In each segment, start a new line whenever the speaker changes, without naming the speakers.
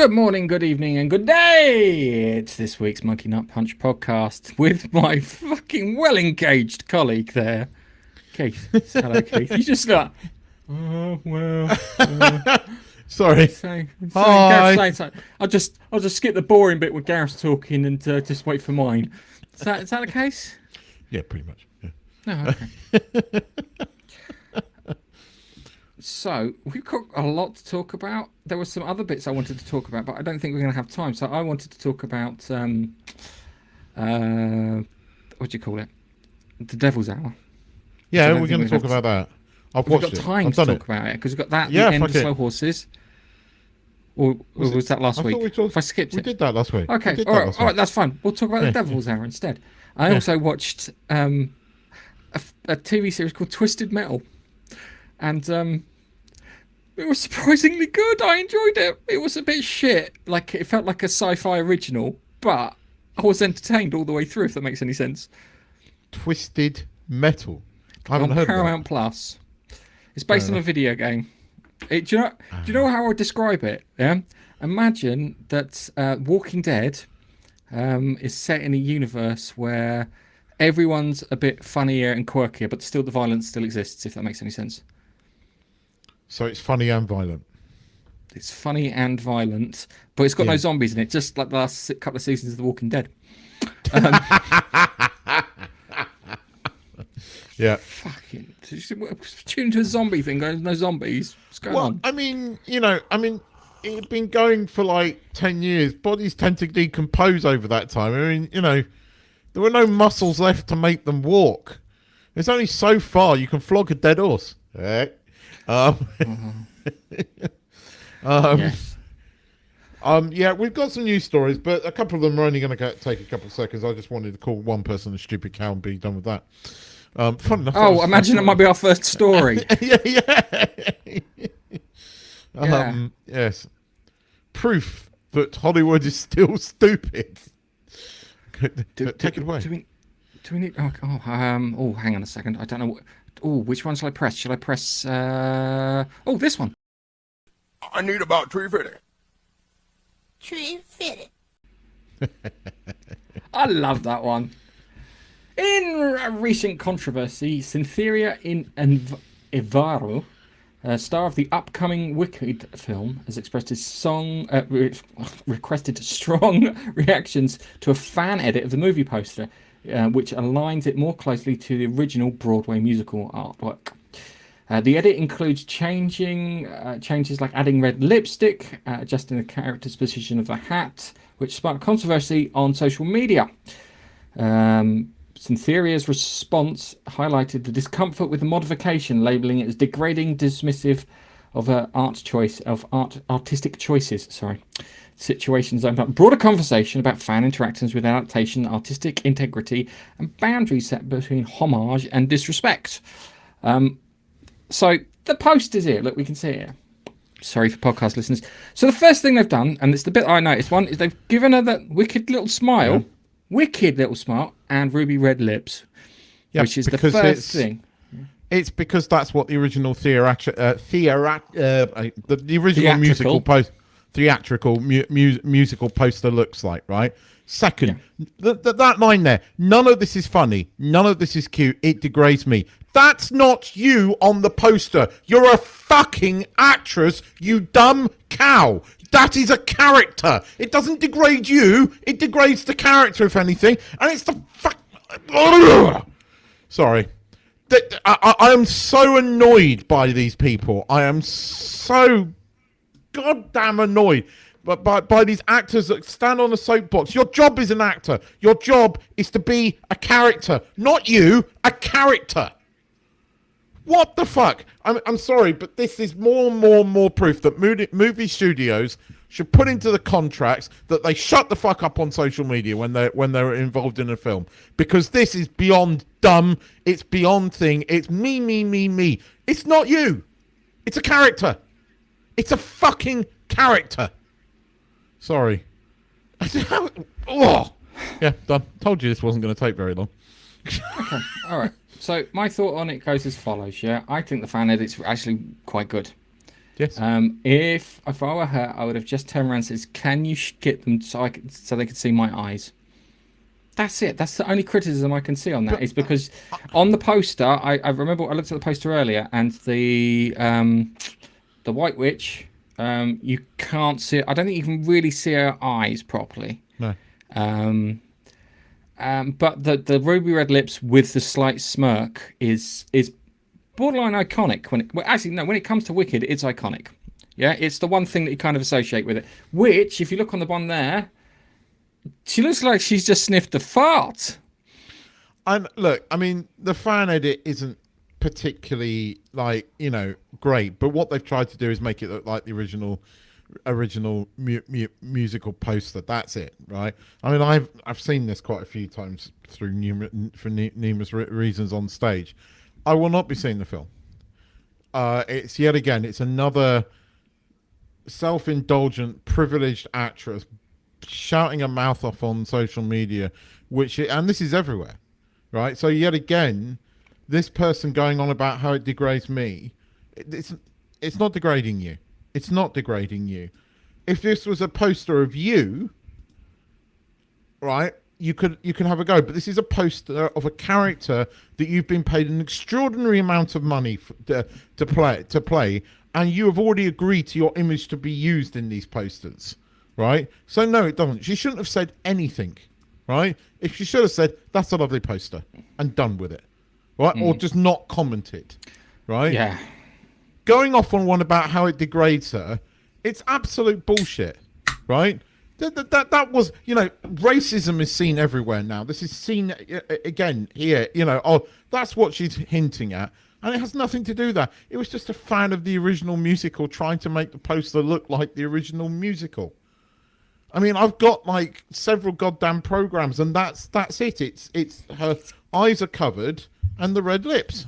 Good morning, good evening, and good day! It's this week's Monkey Nut Punch podcast with my fucking well-engaged colleague there, Keith. Hello, Keith. You just like,
Sorry. Hi.
I'll just skip the boring bit with Gareth talking and just wait for mine. Is that the case?
Yeah, pretty much. Yeah.
No, okay. So, we've got a lot to talk about. There were some other bits I wanted to talk about, but I don't think we're going to have time. So I wanted to talk about, what do you call it? The Devil's Hour.
Yeah, we're going to talk about that. I've watched it.
We've got time to talk about it, because we've got that,
yeah,
the end of Slow Horses. Or was that last week?
If
I skipped it.
We did that last week.
Okay, all right, that's fine. We'll talk about the Devil's Hour instead. I also watched a TV series called Twisted Metal. And it was surprisingly good. I enjoyed it. It was a bit shit. Like, it felt like a sci-fi original, but I was entertained all the way through, if that makes any sense.
Twisted Metal. I haven't heard
Paramount
of that.
Plus. It's based on a video game. Do you know how I would describe it? Yeah. Imagine that Walking Dead is set in a universe where everyone's a bit funnier and quirkier, but still the violence still exists, if that makes any sense.
So it's funny and violent.
It's funny and violent, but it's got no zombies in it, just like the last couple of seasons of The Walking Dead.
Yeah.
Fucking tune into a zombie thing, going, no zombies. What's going on?
I mean, it had been going for like 10 years. Bodies tend to decompose over that time. I mean, there were no muscles left to make them walk. There's only so far you can flog a dead horse. Yes. Yeah, we've got some news stories, but a couple of them are only going to take a couple of seconds. I just wanted to call one person a stupid cow and be done with that. Fun enough.
Oh, imagine it might be our first story.
Yes. Proof that Hollywood is still stupid. Take it away.
Do we need? Oh, hang on a second. I don't know. Which one shall I press? Shall I press? This one.
I need about 350.
350.
I love that one. In a recent controversy, Cynthia Erivo, star of the upcoming Wicked film, has expressed requested strong reactions to a fan edit of the movie poster, which aligns it more closely to the original Broadway musical artwork. The edit includes changes like adding red lipstick, adjusting the character's position of the hat, which sparked controversy on social media. Cynthia's response highlighted the discomfort with the modification, labelling it as degrading, dismissive of her artistic choices. Situations open up broader conversation about fan interactions with adaptation, artistic integrity, and boundaries set between homage and disrespect. So the post is here. Look, we can see it here. Sorry for podcast listeners. So the first thing they've done, and it's the bit I noticed, one is they've given her that wicked little smile, and ruby red lips, which is the first thing.
It's because that's what the original musical poster looks like, right? Second, that line there, none of this is funny, none of this is cute, it degrades me. That's not you on the poster. You're a fucking actress, you dumb cow. That is a character. It doesn't degrade you, it degrades the character, if anything, and it's the Sorry. I am so annoyed by these people. I am so goddamn annoyed by these actors that stand on a soapbox. Your job is an actor. Your job is to be a character. Not you, a character. What the fuck? I'm sorry, but this is more and more proof that movie studios should put into the contracts that they shut the fuck up on social media when they're involved in a film, because this is beyond dumb. It's beyond thing. It's me. It's not you. It's a character. It's a fucking character. Sorry. Oh. Yeah, done. Told you this wasn't going to take very long.
Okay, all right. So my thought on it goes as follows. Yeah, I think the fan edit's actually quite good.
Yes.
If I were her, I would have just turned around and says, "Can you get them so they could see my eyes?" That's it. That's the only criticism I can see on that. Is because on the poster, I remember I looked at the poster earlier, and the White Witch, you can't see. I don't think you can really see her eyes properly.
No.
But the ruby red lips with the slight smirk is borderline iconic. When it comes to Wicked, it's iconic. Yeah, it's the one thing that you kind of associate with it. Which, if you look on the one there, she looks like she's just sniffed a fart.
And look, I mean, the fan edit isn't particularly great, but what they've tried to do is make it look like the original musical poster. That's it, right? I mean, I've seen this quite a few times through numerous reasons on stage. I will not be seeing the film. It's yet again, it's another self-indulgent, privileged actress shouting her mouth off on social media, and this is everywhere, right? So yet again, this person going on about how it degrades me, it's not degrading you. It's not degrading you. If this was a poster of you, right, you can have a go. But this is a poster of a character that you've been paid an extraordinary amount of money to play, and you have already agreed to your image to be used in these posters, right? So no, it doesn't. She shouldn't have said anything, right? If she should have said, "That's a lovely poster," and done with it, right? Or just not commented, right?
Yeah.
Going off on one about how it degrades her, it's absolute bullshit, right? That was, racism is seen everywhere now. This is seen again here, that's what she's hinting at. And it has nothing to do with that. It was just a fan of the original musical trying to make the poster look like the original musical. I mean, I've got several goddamn programs, and that's it. It's her eyes are covered and the red lips.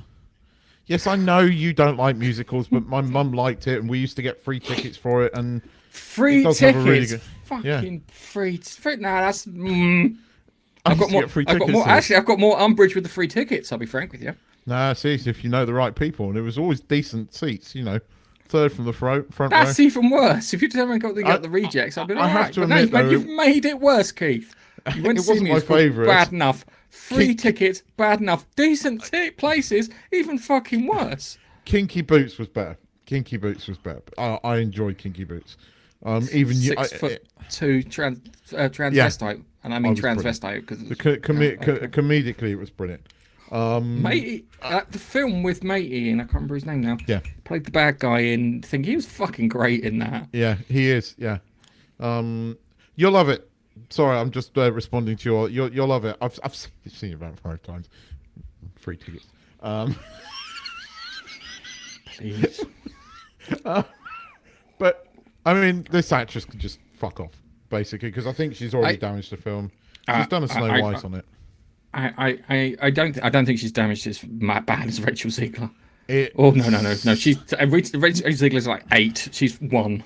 Yes, I know you don't like musicals, but my mum liked it, and we used to get free tickets for it. And
free
it does
tickets,
have a really good,
fucking free. Nah, that's.
I've got more free tickets.
Actually, I've got more umbrage with the free tickets. I'll be frank with you.
Nah, see, if you know the right people, and it was always decent seats. Third from the front
That's
row.
even worse. If you haven't got the rejects, I'd be like,
I have to admit, though,
you've made it worse, Keith. You went
it
to see
wasn't my
musical,
favourite.
bad enough. Free tickets, bad enough. Decent places, even fucking worse.
Kinky Boots was better. I enjoyed Kinky Boots. Even
6'2" transvestite, and I mean transvestite because
comedically it was brilliant.
Matey, the film with Matey, and I can't remember his name now.
Yeah,
played the bad guy in. I think he was fucking great in that.
Yeah, he is. Yeah, you'll love it. Sorry, I'm just responding to you'll love it. I've seen it about 5 times. Free tickets.
Please.
But I mean, this actress can just fuck off, basically, because I think she's already damaged the film. She's done a Snow White on it.
I don't think she's damaged as bad as Rachel Ziegler.
No.
She's Rachel Ziegler's like 8. She's 1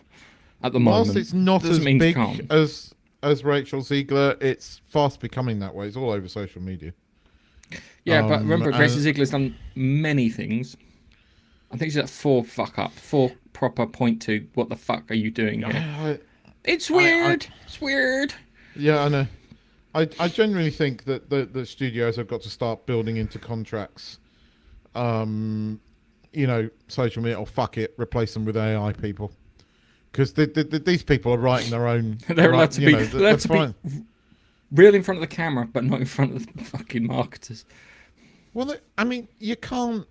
at the moment.
Whilst it's not as big as Rachel Ziegler, it's fast becoming that way. It's all over social media.
Yeah, but remember, Rachel Ziegler's done many things. I think she's at 4 proper point to what the fuck are you doing here? It's weird. It's weird.
Yeah, I know. I genuinely think that the studios have got to start building into contracts, social media, or fuck it, replace them with AI people. Because these people are writing their own...
They're allowed to be real in front of the camera, but not in front of the fucking marketers.
Well, I mean, you can't...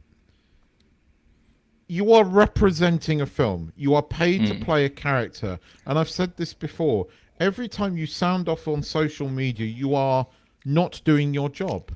You are representing a film. You are paid to play a character. And I've said this before. Every time you sound off on social media, you are not doing your job,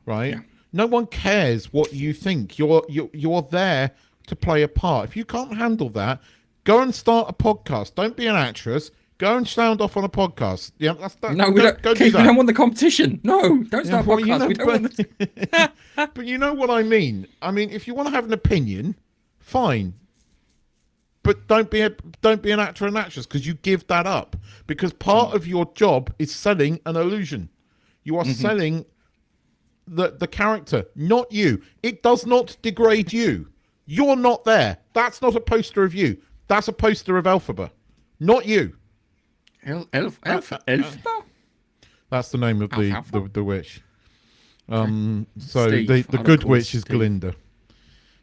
right? Yeah. No one cares what you think. You're there to play a part. If you can't handle that, go and start a podcast. Don't be an actress. Go and sound off on a podcast. Yeah,
no, we don't. Keith, we don't want the competition. No, don't start a podcast. We don't want the...
But you know what I mean. I mean, if you want to have an opinion, fine. But don't be an actor and actress, because you give that up. Because part of your job is selling an illusion. You are selling the character, not you. It does not degrade you. You're not there. That's not a poster of you. That's a poster of Elphaba, not you.
Elphaba?
That's the name of the witch. So
Steve,
the
I'll
good
call
witch
Steve.
is Glinda.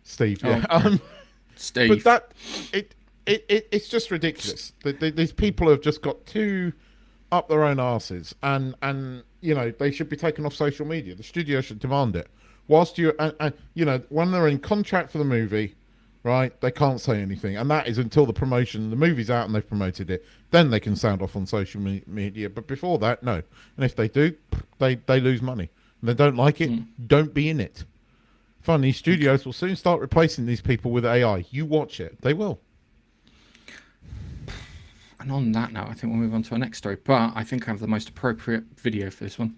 Steve, yeah.
Oh, Steve.
But it's just ridiculous. These people have just got too up their own arses, and they should be taken off social media. The studio should demand it. Whilst when they're in contract for the movie, right, they can't say anything, and that is until the movie's out and they've promoted it. Then they can sound off on social media. But before that, no. And if they do, they lose money. And they don't like it. Don't be in it. Funny, studios will soon start replacing these people with AI. You watch it. They will.
And on that note, I think we'll move on to our next story. But I think I have the most appropriate video for this one.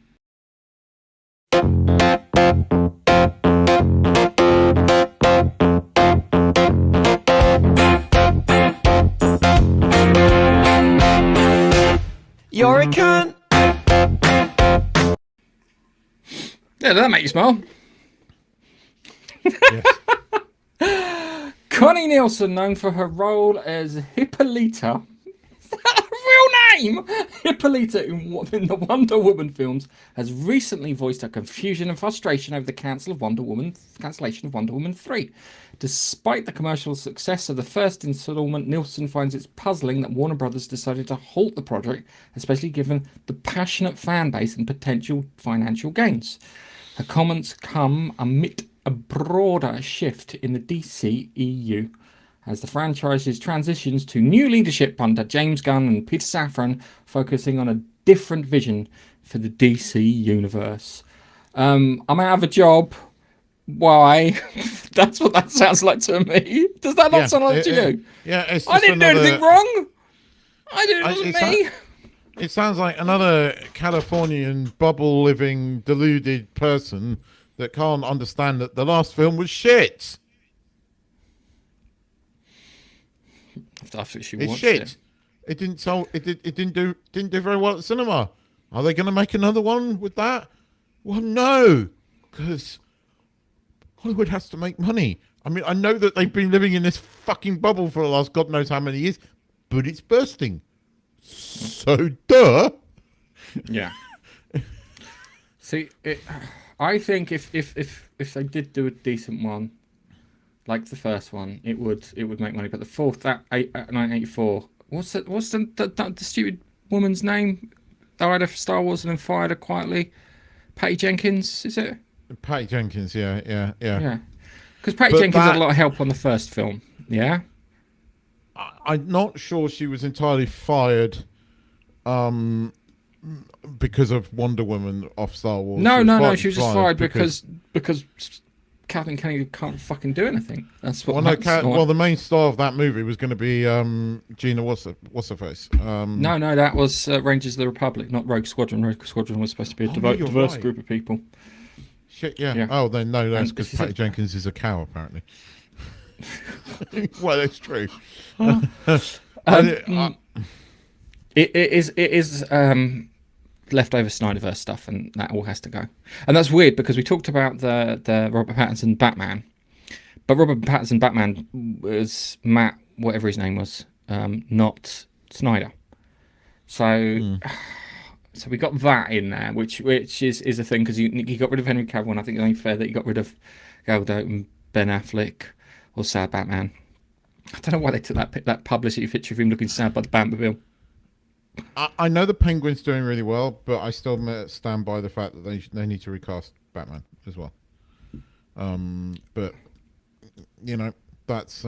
You're a cunt.
Yeah, that make you smile.
Yes.
Connie Nielsen, known for her role as Hippolyta. Is that a real name? Hippolyta in the Wonder Woman films has recently voiced her confusion and frustration over the cancellation of Wonder Woman 3. Despite the commercial success of the first installment, Nielsen finds it puzzling that Warner Brothers decided to halt the project, especially given the passionate fan base and potential financial gains. Her comments come amid a broader shift in the DCEU as the franchise transitions to new leadership under James Gunn and Peter Safran, focusing on a different vision for the DC universe. I'm out of a job. Why? That's what that sounds like to me. Does that not sound like to you?
Yeah, it's
I didn't do anything wrong. It wasn't me.
It sounds like another Californian bubble-living, deluded person that can't understand that the last film was shit.
After she
It's
watched
shit.
it.
It didn't sell. It didn't do very well at the cinema. Are they going to make another one with that? Well, no, because Hollywood has to make money. I mean, I know that they've been living in this fucking bubble for the last God knows how many years, but it's bursting. So, duh.
Yeah. See, I think if they did do a decent one, like the first one, it would make money. But the fourth, that 1984, what's the stupid woman's name? Died of Star Wars and then fired her quietly. Patty Jenkins, is it?
Patty Jenkins, yeah.
Because Patty Jenkins had a lot of help on the first film. Yeah.
I'm not sure she was entirely fired because of Wonder Woman off Star Wars.
No. She was just fired because Kathleen Kennedy can't fucking do anything. That's what.
Well, the main star of that movie was going to be Gina what's her face.
No, that was Rangers of the Republic, not Rogue Squadron. Rogue Squadron was supposed to be a diverse group of people.
Shit, yeah. Oh, then no, that's because Patty Jenkins is a cow, apparently. Well, it's true.
It is leftover Snyderverse stuff, and that all has to go. And that's weird because we talked about the Robert Pattinson Batman, but Robert Pattinson Batman was Matt, whatever his name was, not Snyder. So we got that in there, which is a thing because you got rid of Henry Cavill, and I think it's only fair that you got rid of Gal Gadot and Ben Affleck or sad Batman. I don't know why they took that publicity picture of him looking sad by the Batmobile.
I know the Penguin's doing really well, but I still stand by the fact that they need to recast Batman as well. But that's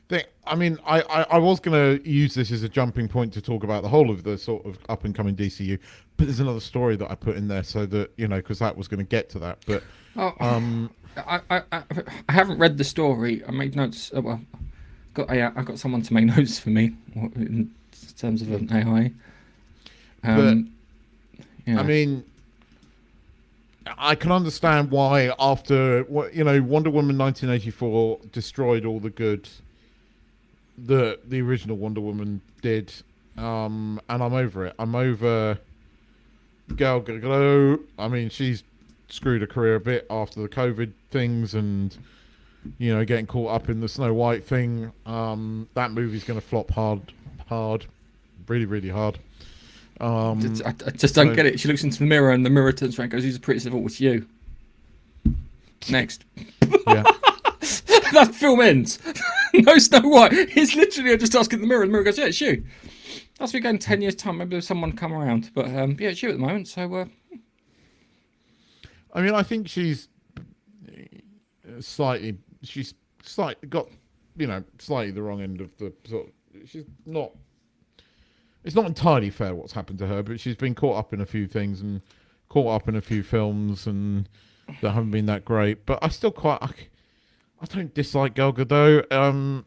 thing. I mean, I was going to use this as a jumping point to talk about the whole of the sort of up and coming DCU, but there's another story that I put in there so that because that was going to get to that. But
I haven't read the story. I made notes. I got someone to make notes for me in terms of an AI.
I mean, I can understand why after Wonder Woman 1984 destroyed all the good that the original Wonder Woman did, and I'm over it. I'm over Gal Gadot. I mean, she's screwed her career a bit after the COVID things, and getting caught up in the Snow White thing. That movie's going to flop hard, really, really hard.
I just don't get it. She looks into the mirror and the mirror turns around and goes, "Who's the prettiest of all?" It's you. Next.
Yeah.
That film ends. No Snow White. It's literally just asking the mirror, and the mirror goes, "Yeah, it's you." That's we go in 10 years' time. Maybe there's someone come around, but yeah, it's you at the moment. So,
I mean, I think she's slightly got slightly the wrong end of the sort of, she's not. It's not entirely fair what's happened to her, but she's been caught up in a few things and caught up in a few films and that haven't been that great. But I still I don't dislike Gal Gadot.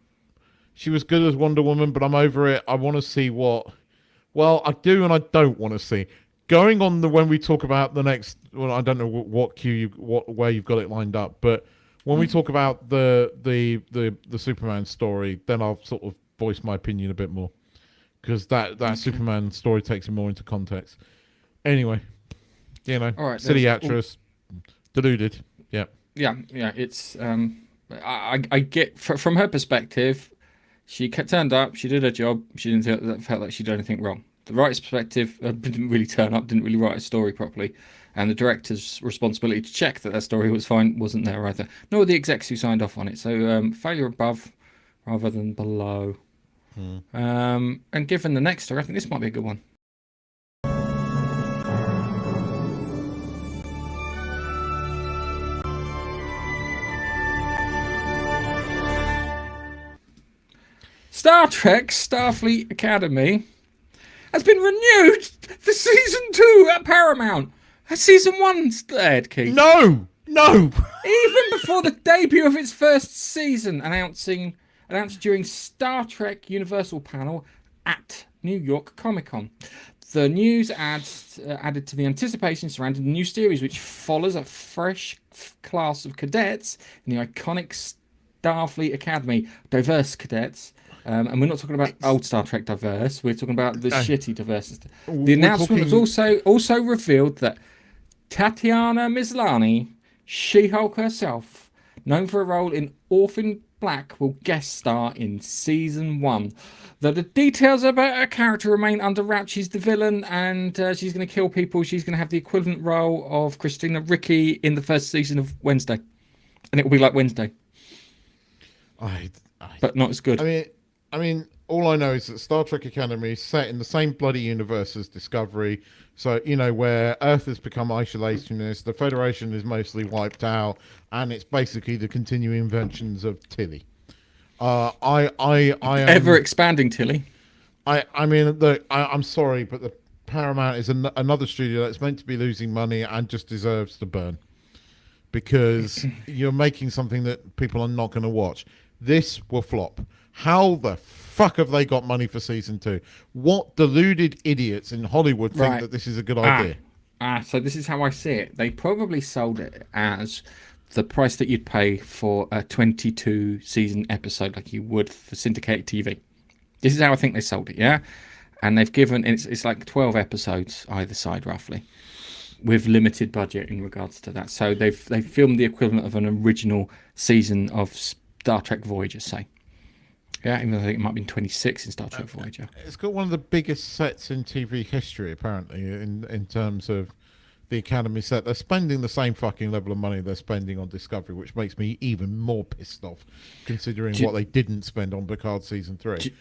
She was good as Wonder Woman, but I'm over it. I want to see I do and I don't want to see. Going on when we talk about the next, well, I don't know where you've got it lined up, but when we talk about the Superman story, then I'll sort of voice my opinion a bit more. Because that Superman story takes it more into context. Anyway,
right,
silly actress, deluded. Yeah.
Yeah. It's I get from her perspective, she turned up, she did her job, she didn't felt like she did anything wrong. The writer's perspective didn't really turn up, didn't really write a story properly, and the director's responsibility to check that story was fine wasn't there either. Nor the execs who signed off on it. So failure above rather than below. And given the next story, I think this might be a good one. Star Trek Starfleet Academy has been renewed for season 2 at Paramount. Season 1's dead, Keith.
No.
Even before the debut of its first season, announced during Star Trek Universal panel at New York Comic Con. The news added to the anticipation surrounding the new series, which follows a fresh class of cadets in the iconic Starfleet Academy, diverse cadets. And we're not talking about old Star Trek diverse, we're talking about the shitty diverse. The announcement was also revealed that Tatiana Maslany, She-Hulk herself, known for a role in Orphan Black, will guest star in season 1. Though the details about her character remain under wraps, she's the villain and she's going to kill people. She's going to have the equivalent role of Christina Ricci in the first season of Wednesday. And it will be like Wednesday. But not as good.
I mean, all I know is that Star Trek Academy is set in the same bloody universe as Discovery. So, where Earth has become isolationist, the Federation is mostly wiped out, and it's basically the continuing inventions of Tilly. I am
ever expanding Tilly.
I'm sorry, but the Paramount is another studio that's meant to be losing money and just deserves to burn. Because you're making something that people are not going to watch. This will flop. How the fuck have they got money for season 2? What deluded idiots in Hollywood think that this is a good idea?
So this is how I see it. They probably sold it as the price that you'd pay for a 22 season episode like you would for syndicated TV. This is how I think they sold it, yeah? And they've given, it's like 12 episodes either side roughly, with limited budget in regards to that. So they've filmed the equivalent of an original season of Star Trek Voyager, say. Yeah, even though I think it might have been 26 in Star Trek Voyager.
It's got one of the biggest sets in TV history, apparently, in terms of the Academy set. They're spending the same fucking level of money they're spending on Discovery, which makes me even more pissed off, considering what they didn't spend on Picard Season 3.
Do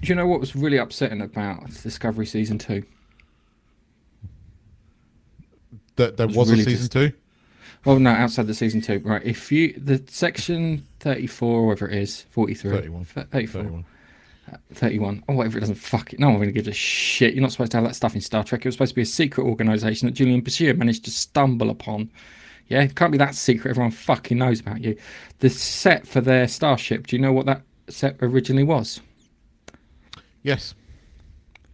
you know what was really upsetting about Discovery Season 2?
That there was a Season 2?
Well, no, outside the season 2, right? If the section 34, or whatever it is, 43, 34, 31, or whatever it doesn't fuck it. No one really gives a shit. You're not supposed to have that stuff in Star Trek. It was supposed to be a secret organisation that Julian Bashir managed to stumble upon. Yeah, it can't be that secret. Everyone fucking knows about you. The set for their starship. Do you know what that set originally was?
Yes.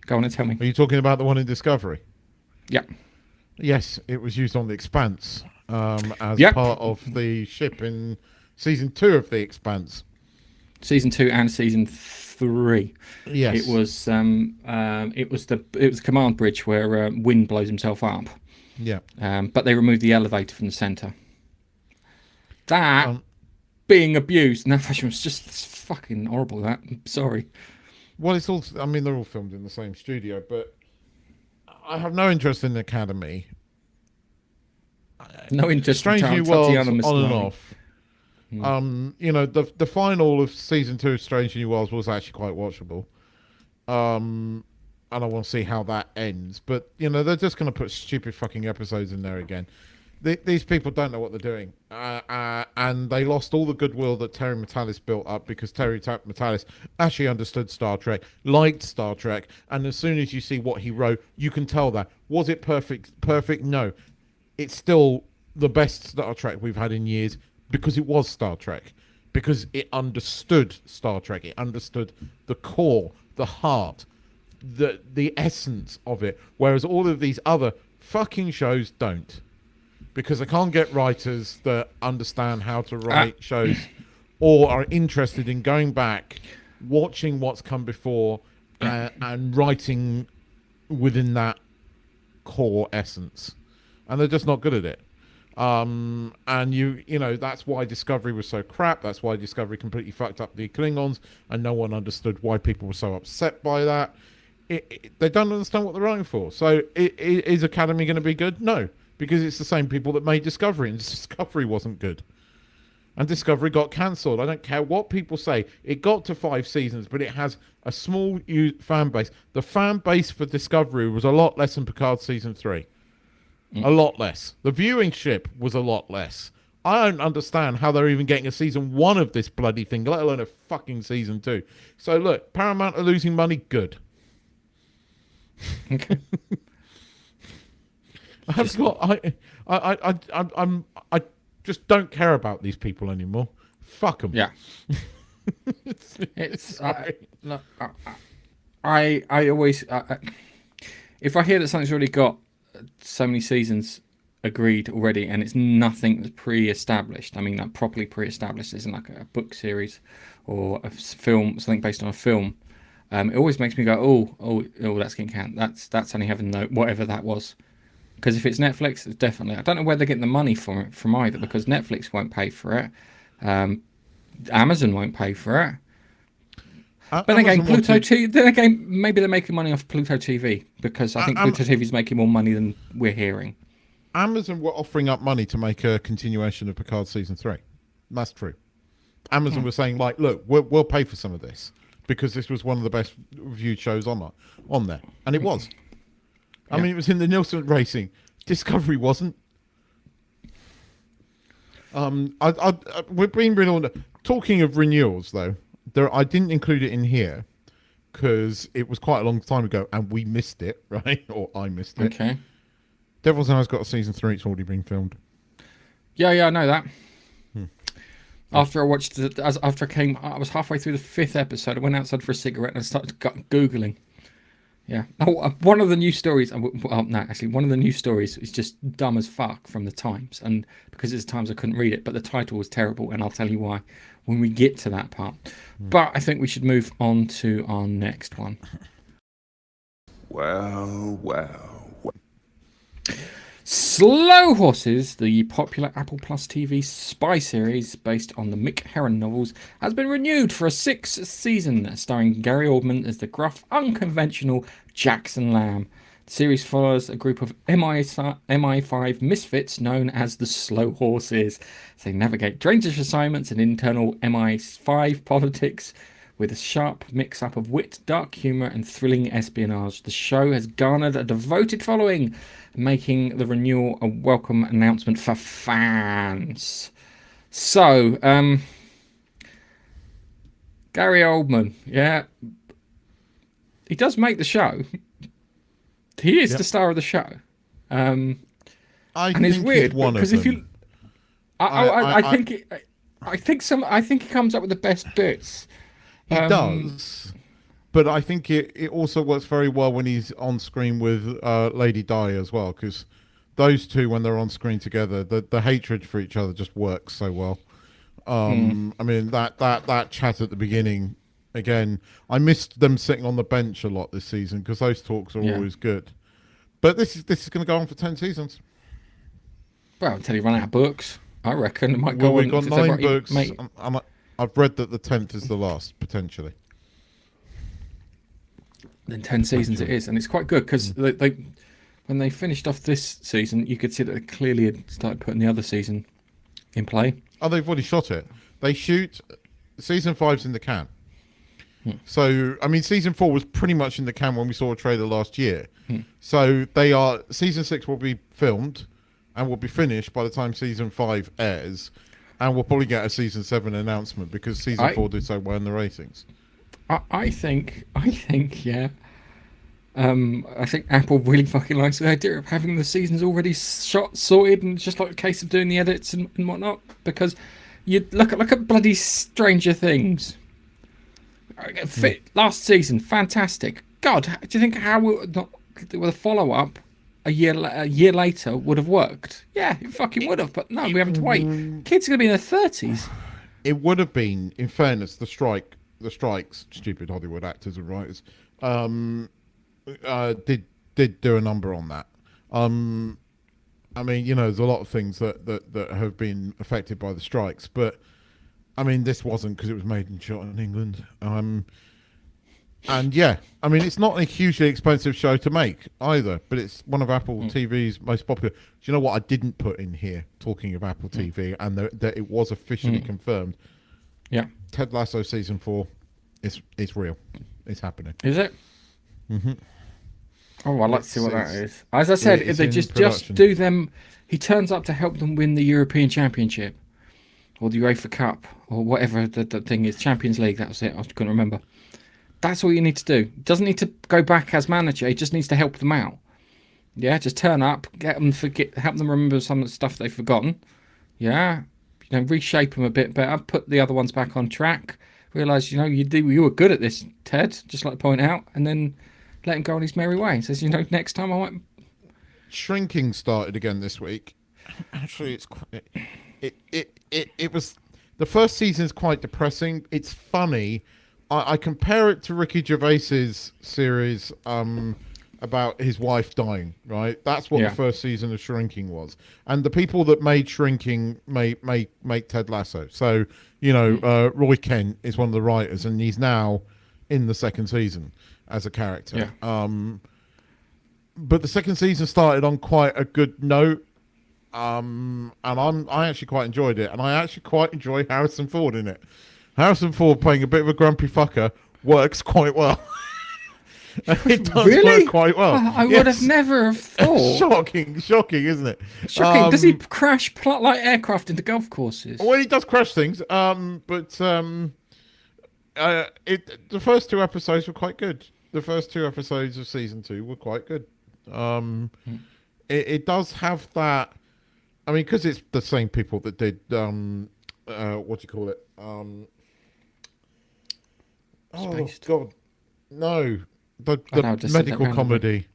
Go on and tell me.
Are you talking about the one in Discovery?
Yeah.
Yes, it was used on the Expanse. As part of the ship in season 2 of the Expanse.
Season 2 and season 3.
Yes,
it was the command bridge where Wynn blows himself up.
Yeah,
but they removed the elevator from the center. That being abused. And that fashion was just fucking horrible. That, I'm sorry.
Well, it's all. I mean, they're all filmed in the same studio, but I have no interest in the Academy.
No interest in
Strange New Worlds
Tatiana
on and
Maslany.
off. You know, the final of season 2 of Strange New Worlds was actually quite watchable. And I want to see how that ends. But you know, they're just going to put stupid fucking episodes in there again. These people don't know what they're doing, and they lost all the goodwill that Terry Matalis built up because Terry Matalis actually understood Star Trek, liked Star Trek, and as soon as you see what he wrote, you can tell that. Was it perfect? Perfect? No. It's still the best Star Trek we've had in years because it was Star Trek, because it understood Star Trek, it understood the core, the heart, the essence of it, whereas all of these other fucking shows don't. Because they can't get writers that understand how to write shows or are interested in going back, watching what's come before, and writing within that core essence. And they're just not good at it. And you know, that's why Discovery was so crap. That's why Discovery completely fucked up the Klingons, and no one understood why people were so upset by that. They don't understand what they're writing for. So is Academy going to be good? No. Because it's the same people that made Discovery, and Discovery wasn't good. And Discovery got cancelled. I don't care what people say. It got to 5 seasons, but it has a small fan base. The fan base for Discovery was a lot less than Picard Season 3. A lot less. The viewingship was a lot less. I don't understand how they're even getting a Season 1 of this bloody thing, let alone a fucking Season 2. So look, Paramount are losing money, good.
Okay.
I just don't care about these people anymore. Fuck them.
Yeah. I always if I hear that something's already got so many seasons agreed already and it's nothing that's pre-established, I mean like properly pre-established, isn't like a book series or a film, something based on a film, it always makes me go, oh, that's getting canned. That's only having whatever that was. Because if it's Netflix, it's definitely. I don't know where they're getting the money from either. Because Netflix won't pay for it, Amazon won't pay for it. But then again, Pluto TV. Then again, maybe they're making money off Pluto TV because I think Pluto TV is making more money than we're hearing.
Amazon were offering up money to make a continuation of Picard Season 3. That's true. Amazon was saying, like, look, we'll pay for some of this because this was one of the best reviewed shows on there, and it was. I mean, it was in the Nielsen rating. Discovery wasn't. We're being really talking of renewals, though. I didn't include it in here because it was quite a long time ago, and we missed it, right? Or I missed it.
Okay.
Devil's Hour's got a Season 3. It's already been filmed.
Yeah, I know that. After I watched it, after I was halfway through the 5th episode. I went outside for a cigarette and I started Googling. Yeah. Oh, one of the new stories. One of the new stories is just dumb as fuck from the Times, and because it's the Times, I couldn't read it. But the title was terrible, and I'll tell you why when we get to that part. But I think we should move on to our next one.
Well.
Slow Horses, the popular Apple Plus TV spy series based on the Mick Herron novels, has been renewed for a 6th season, starring Gary Oldman as the gruff, unconventional Jackson Lamb. The series follows a group of MI5 misfits known as the Slow Horses. They navigate dangerous assignments and internal MI5 politics with a sharp mix-up of wit, dark humour and thrilling espionage. The show has garnered a devoted following, making the renewal a welcome announcement for fans. So, Gary Oldman, yeah, he does make the show. He is the star of the show. And it's weird because if you, I think he comes up with the best bits.
He does. But I think it also works very well when he's on screen with Lady Di as well, because those two, when they're on screen together, the hatred for each other just works so well. I mean, that chat at the beginning, again, I missed them sitting on the bench a lot this season because those talks are always good. But this is going to go on for 10 seasons.
Well, until he run out of books. I reckon it might
Well,
go
we've
on.
got
if they've
9 books.
Mate,
I've read that the 10th is the last, potentially.
then 10 seasons it is, and it's quite good because they when they finished off this season, you could see that they clearly had started putting the other season in play.
Oh, they've already shot it. They shoot season 5's in the can. So, I mean, season 4 was pretty much in the can when we saw a trailer last year. So season 6 will be filmed and will be finished by the time season 5 airs, and we'll probably get a season 7 announcement because season 4 did so well in the ratings.
I think, yeah. I think Apple really fucking likes the idea of having the seasons already shot, sorted, and just like a case of doing the edits and whatnot. Because you look at bloody Stranger Things. Last season, fantastic. God, do you think how with a follow up a year later would have worked? Yeah, it fucking would have. But no, we having to wait. Kids are gonna be in their 30s.
It would have been, in fairness, the strikes, stupid Hollywood actors and writers, did do a number on that. I mean, you know, there's a lot of things that have been affected by the strikes, but I mean, this wasn't because it was made and shot in England. And yeah, I mean, it's not a hugely expensive show to make either, but it's one of Apple TV's most popular. Do you know what I didn't put in here, talking of Apple TV, and that it was officially confirmed?
Yeah.
Ted Lasso season 4 is real. It's happening.
Is it? Mm-hmm. Oh, I'd like to see what that is. As I said, if they just do them, he turns up to help them win the European Championship or the UEFA Cup or whatever the thing is, Champions League. That was it. I couldn't remember. That's all you need to do. He doesn't need to go back as manager. He just needs to help them out. Yeah, just turn up, help them remember some of the stuff they've forgotten. Yeah, reshape them a bit better, put the other ones back on track. Realise, you were good at this, Ted. Just like to point out, and then let him go on his merry way. He says, next time I won't.
Shrinking started again this week. Actually, it was the first season is quite depressing. It's funny. I compare it to Ricky Gervais's series about his wife dying. Right, that's what the first season of Shrinking was. And the people that made Shrinking make Ted Lasso. So Roy Kent is one of the writers, and he's now in the second season as a character. Yeah. But the second season started on quite a good note. And I actually quite enjoyed it, and I actually quite enjoy Harrison Ford in it. Harrison Ford playing a bit of a grumpy fucker works quite well. It does work quite well.
I would have never thought.
Shocking, isn't it?
Shocking. Does he crash like aircraft into golf courses?
Well, he does crash things, but the first 2 episodes were quite good. The first 2 episodes of season 2 were quite good. It does have that. I mean, because it's the same people that did what do you call it?
Spaced.
Oh God, no, the medical comedy.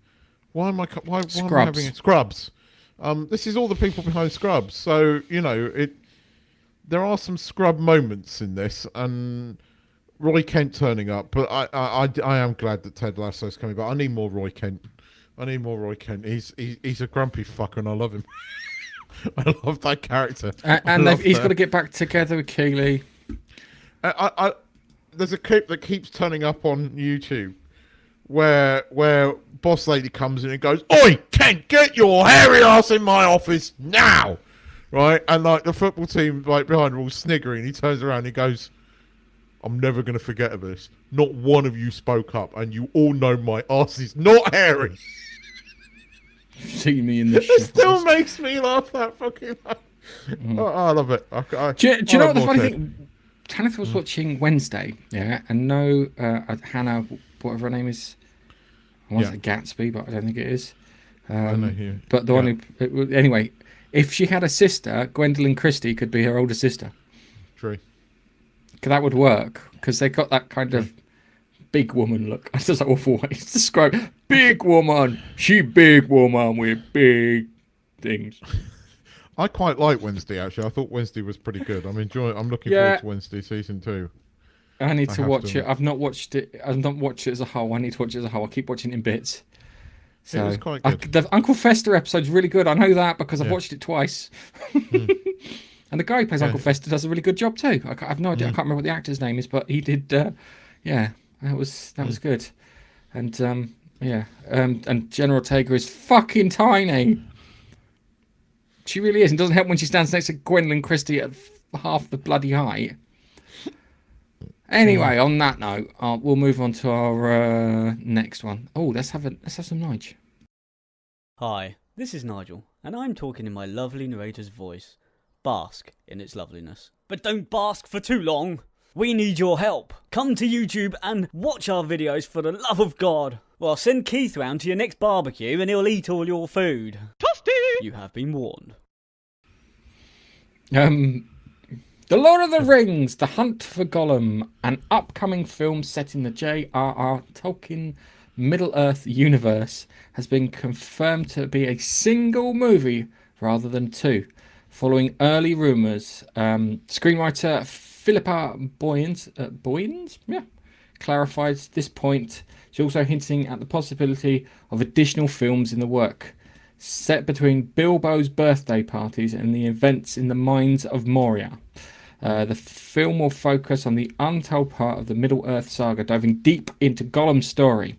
Why am I having it? Scrubs? This is all the people behind Scrubs. So there are some Scrub moments in this, and Roy Kent turning up. But I am glad that Ted Lasso's coming back. I need more Roy Kent. He's a grumpy fucker, and I love him. I love that character.
And he's got to get back together with Keeley.
There's a clip that keeps turning up on YouTube where Boss Lady comes in and goes, "Oi, Kent, get your hairy ass in my office now!" Right? And like the football team behind are all sniggering. He turns around and he goes, "I'm never going to forget this. Not one of you spoke up, and you all know my ass is not hairy."
See me in the
It still makes me laugh that fucking laugh. I love it.
Do you know what the funny thing? Tanith was watching Wednesday, and Hannah, whatever her name is, I want to say Gatsby, but I don't think it is.
I know who.
But the one who, anyway, if she had a sister, Gwendolyn Christie could be her older sister.
True.
Because that would work, because they got that kind of big woman look. That's just an awful way to describe big woman. She big woman with big things.
I quite like Wednesday, actually. I thought Wednesday was pretty good. I'm looking forward to Wednesday season 2.
I need to watch it. I've not watched it. I've not watched it as a whole. I need to watch it as a whole. I keep watching it in bits. So
it was quite good.
The Uncle Fester episode's really good. I know that because I've watched it twice. And the guy who plays Uncle Fester does a really good job too. I have no idea. I can't remember what the actor's name is, but he did. Yeah, that was good. And and General Ortega is fucking tiny. She really is, and doesn't help when she stands next to Gwendolyn Christie at half the bloody height. Anyway, on that note, we'll move on to our next one. Oh, let's have some Nige.
Hi, this is Nigel, and I'm talking in my lovely narrator's voice. Bask in its loveliness. But don't bask for too long. We need your help. Come to YouTube and watch our videos for the love of God. Well, send Keith round to your next barbecue and he'll eat all your food. Toasty! You have been warned.
The Lord of the Rings, The Hunt for Gollum, an upcoming film set in the J.R.R. Tolkien Middle-earth universe, has been confirmed to be a single movie rather than two, following early rumours. Screenwriter Philippa Boyens clarified this point. She's also hinting at the possibility of additional films in the work, set between Bilbo's birthday parties and the events in the mines of Moria. The film will focus on the untold part of the Middle-earth saga, diving deep into Gollum's story.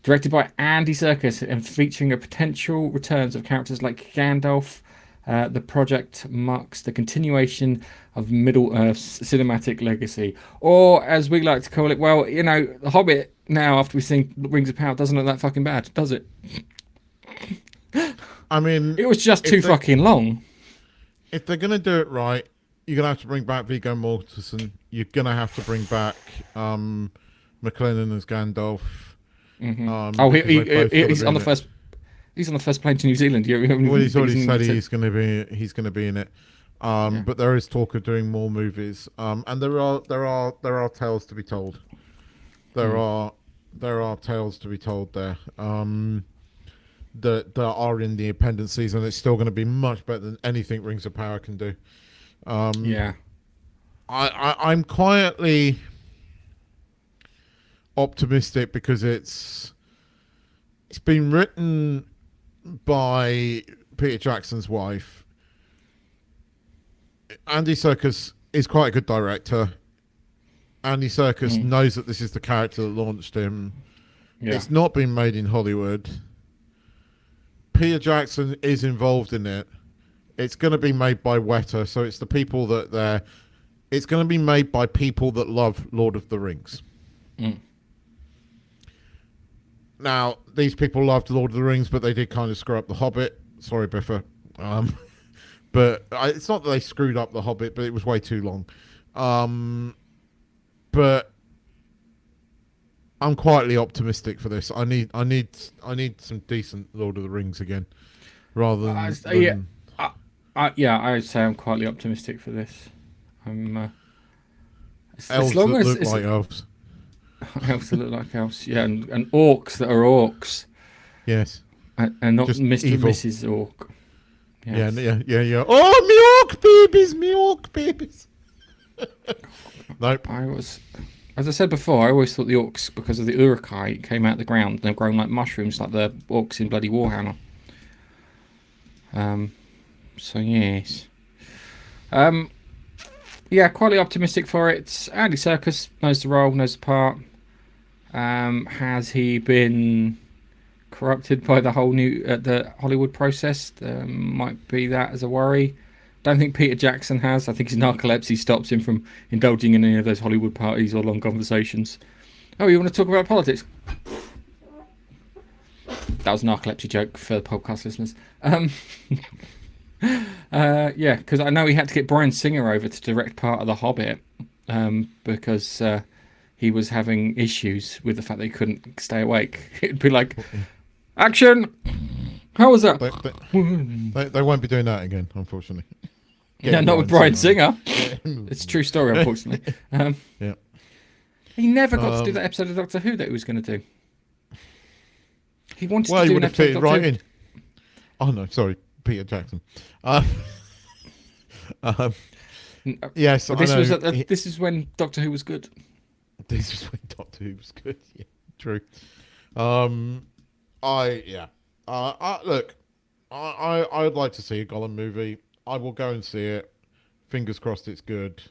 Directed by Andy Serkis and featuring a potential returns of characters like Gandalf, the project marks the continuation of Middle-earth's cinematic legacy. Or, as we like to call it, well, you know, The Hobbit now, after we've seen Rings of Power, doesn't look that fucking bad, does it?
I mean...
It was just too fucking long.
If they're going to do it right, you're going to have to bring back Viggo Mortensen. You're going to have to bring back McLennan as Gandalf.
Mm-hmm. He's on the first... He's on the first plane to New Zealand.
Well, he's already said he's going to be in it. But there is talk of doing more movies. And there are tales to be told. There are tales to be told there. That are in the appendices, and it's still going to be much better than anything Rings of Power can do. I'm quietly optimistic because it's been written by Peter Jackson's wife. Andy Serkis is quite a good director. Andy Serkis knows that this is the character that launched him. Yeah. It's not been made in Hollywood. Peter Jackson is involved in it. It's going to be made by Weta, so it's the people that it's going to be made by people that love Lord of the Rings. Now, these people loved Lord of the Rings, but they did kind of screw up The Hobbit. Sorry, Biffa. But it's not that they screwed up The Hobbit, but it was way too long. But I'm quietly optimistic for this. I need some decent Lord of the Rings again, rather than.
I would say I'm quietly optimistic for this.
Elves that look like elves.
Elves that look like elves, yeah, and orcs that are orcs.
Yes.
And not
just
Mr.
evil.
and Mrs. Orc.
Yes. Yeah. Oh, me orc babies. Nope.
As I said before, I always thought the orcs, because of the Uruk-hai, came out of the ground and they've grown like mushrooms, like the orcs in bloody Warhammer. So yes. Yeah, quietly optimistic for it. Andy Serkis knows the role, knows the part. Has he been corrupted by the whole the Hollywood process? Might be that as a worry. Don't think Peter Jackson has. I think his narcolepsy stops him from indulging in any of those Hollywood parties or long conversations. Oh, you want to talk about politics? That was a narcolepsy joke for the podcast listeners. Yeah, because I know he had to get Bryan Singer over to direct part of The Hobbit because he was having issues with the fact that he couldn't stay awake. It'd be like, action! How was that?
They won't be doing that again, unfortunately.
Yeah, not with Bryan Singer. It's a true story, unfortunately.
Yeah.
He never got to do that episode of Doctor Who that he was going to do. He wanted to do an episode of Doctor Who. In.
Oh, no, sorry. Peter Jackson. Yes,
well, this is when Doctor Who was good.
This is when Doctor Who was good. Yeah, true. Look, I'd like to see a Gollum movie. I will go and see it Fingers crossed it's good.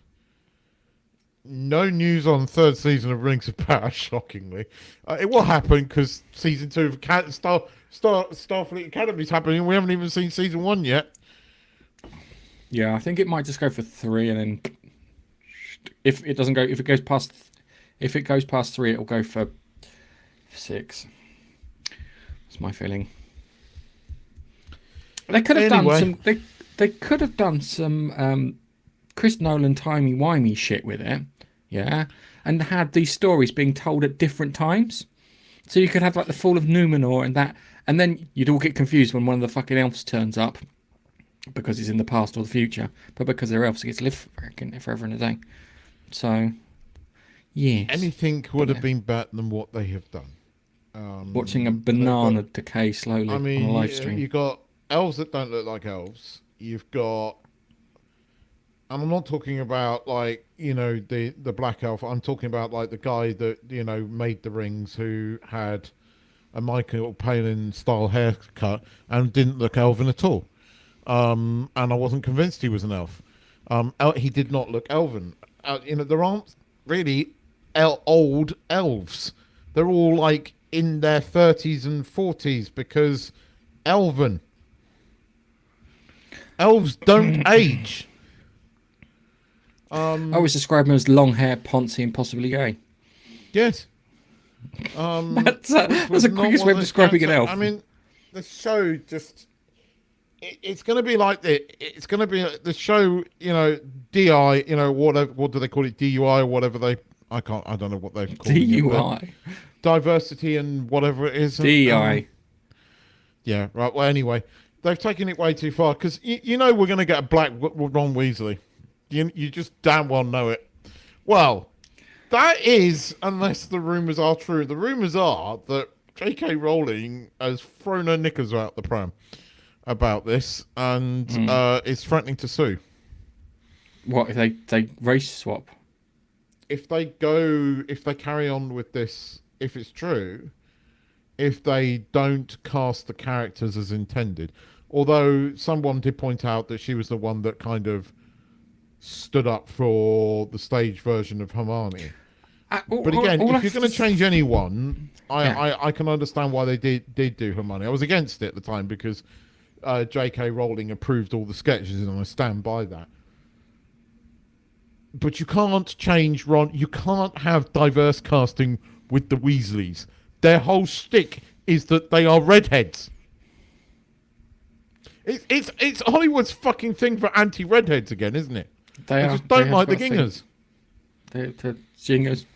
No news on third season of Rings of Power, shockingly. It will happen because season 2 of Starfleet Academy is happening. We haven't even seen season 1 yet.
Yeah, I think it might just go for 3, and then if it goes past 3, it'll go for 6. That's my feeling. They could have done some. They could have done some Chris Nolan timey-wimey shit with it, yeah, and had these stories being told at different times. So you could have like the fall of Numenor and that, and then you'd all get confused when one of the fucking elves turns up because it's in the past or the future, but because they're elves, it gets to live forever and a day. So, yes.
Anything would have been better than what they have done.
Watching a banana decay slowly on a live stream.
You've got elves that don't look like elves. You've got, and I'm not talking about like, the black elf. I'm talking about like the guy that, made the rings, who had a Michael Palin style haircut and didn't look elven at all. And I wasn't convinced he was an elf. He did not look elven. There aren't really old elves. They're all like in their 30s and 40s because elven. Elves don't age.
I always describe him as long hair, poncy, and possibly gay.
Yes.
That's the quickest way of describing an elf.
I mean, the show just... It's going to be like it's going to be the show, DI, whatever, what do they call it? DUI or whatever I don't know what they call it.
DUI.
Diversity and whatever it is.
DI.
Yeah, right. Well, anyway, they've taken it way too far because, we're going to get a black Ron Weasley. You just damn well know it. Well, that is, unless the rumours are true. The rumours are that J.K. Rowling has thrown her knickers out the pram about this and is threatening to sue.
What, if they race swap?
If they carry on with this, if it's true, if they don't cast the characters as intended. Although someone did point out that she was the one that kind of stood up for the stage version of Hermione. But again, if you're going to change anyone, I can understand why they did do Hermione. I was against it at the time because J.K. Rowling approved all the sketches, and I stand by that. But you can't change Ron. You can't have diverse casting with the Weasleys. Their whole shtick is that they are redheads. It's Hollywood's fucking thing for anti-redheads again, isn't it? They just don't like the gingers.
The gingers.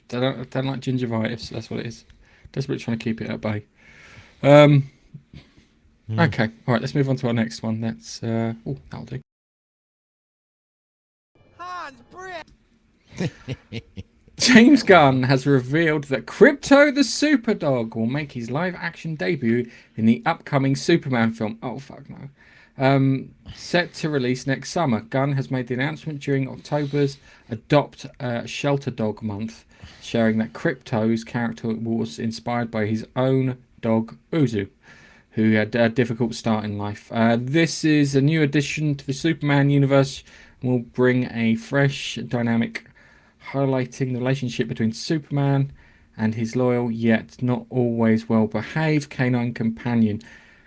They don't like gingivitis. That's what it is. Desperately trying to keep it at bay. Okay, all right. Let's move on to our next one. That's that'll do. James Gunn has revealed that Krypto the Superdog will make his live-action debut in the upcoming Superman film. Oh, fuck no. Set to release next summer. Gunn has made the announcement during October's Adopt Shelter Dog Month, sharing that Krypto's character was inspired by his own dog, Uzu, who had a difficult start in life. This is a new addition to the Superman universe and will bring a fresh dynamic highlighting the relationship between Superman and his loyal yet not always well-behaved canine companion.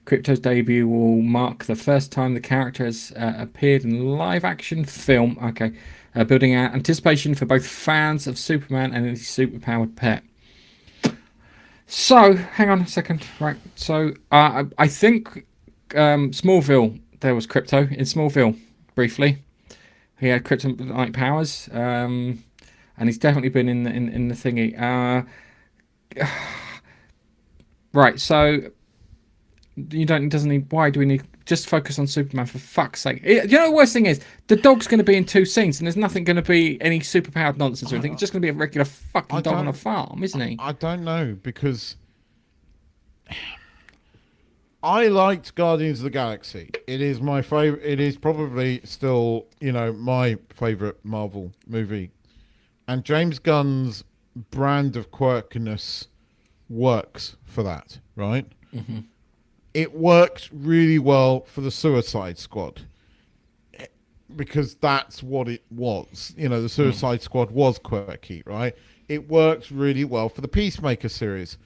Krypto's debut will mark the first time the character has appeared in a live-action film. Okay, building out anticipation for both fans of Superman and his superpowered pet. So, hang on a second. Right, so I think Smallville, there was Krypto in Smallville, briefly. He had kryptonite powers. And he's definitely been in the thingy. Right, so why do we need just focus on Superman for fuck's sake? You know the worst thing is the dog's going to be in 2 scenes and there's nothing going to be any superpowered nonsense or anything. It's just going to be a regular fucking dog on a farm, isn't he?
I don't know because I liked Guardians of the Galaxy. It is my favorite. It is probably still my favorite Marvel movie. And James Gunn's brand of quirkiness works for that, right? Mm-hmm. It works really well for the Suicide Squad. because that's what it was. You know, the Suicide Squad was quirky, right? It works really well for the Peacemaker series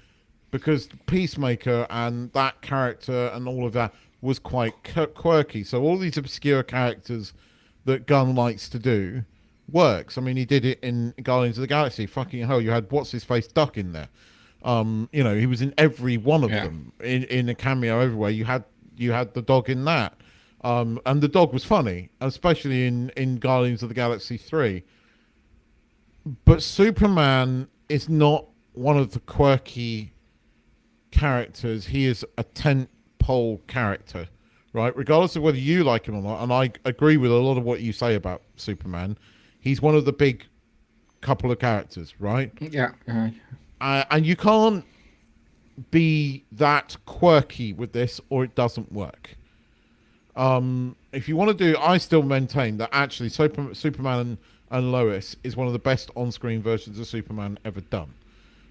because Peacemaker and that character and all of that was quite quirky. So all these obscure characters that Gunn likes to do works. I mean, he did it in Guardians of the Galaxy. Fucking hell, you had what's his face Duck in there. You know, he was in every one of them in a cameo everywhere. You had the dog in that. And the dog was funny, especially in Guardians of the Galaxy 3. But Superman is not one of the quirky characters. He is a tent-pole character, right? Regardless of whether you like him or not, and I agree with a lot of what you say about Superman, he's one of the big couple of characters, right?
Yeah.
And you can't be that quirky with this or it doesn't work. If you want to do, I still maintain that actually Superman and Lois is one of the best on-screen versions of Superman ever done,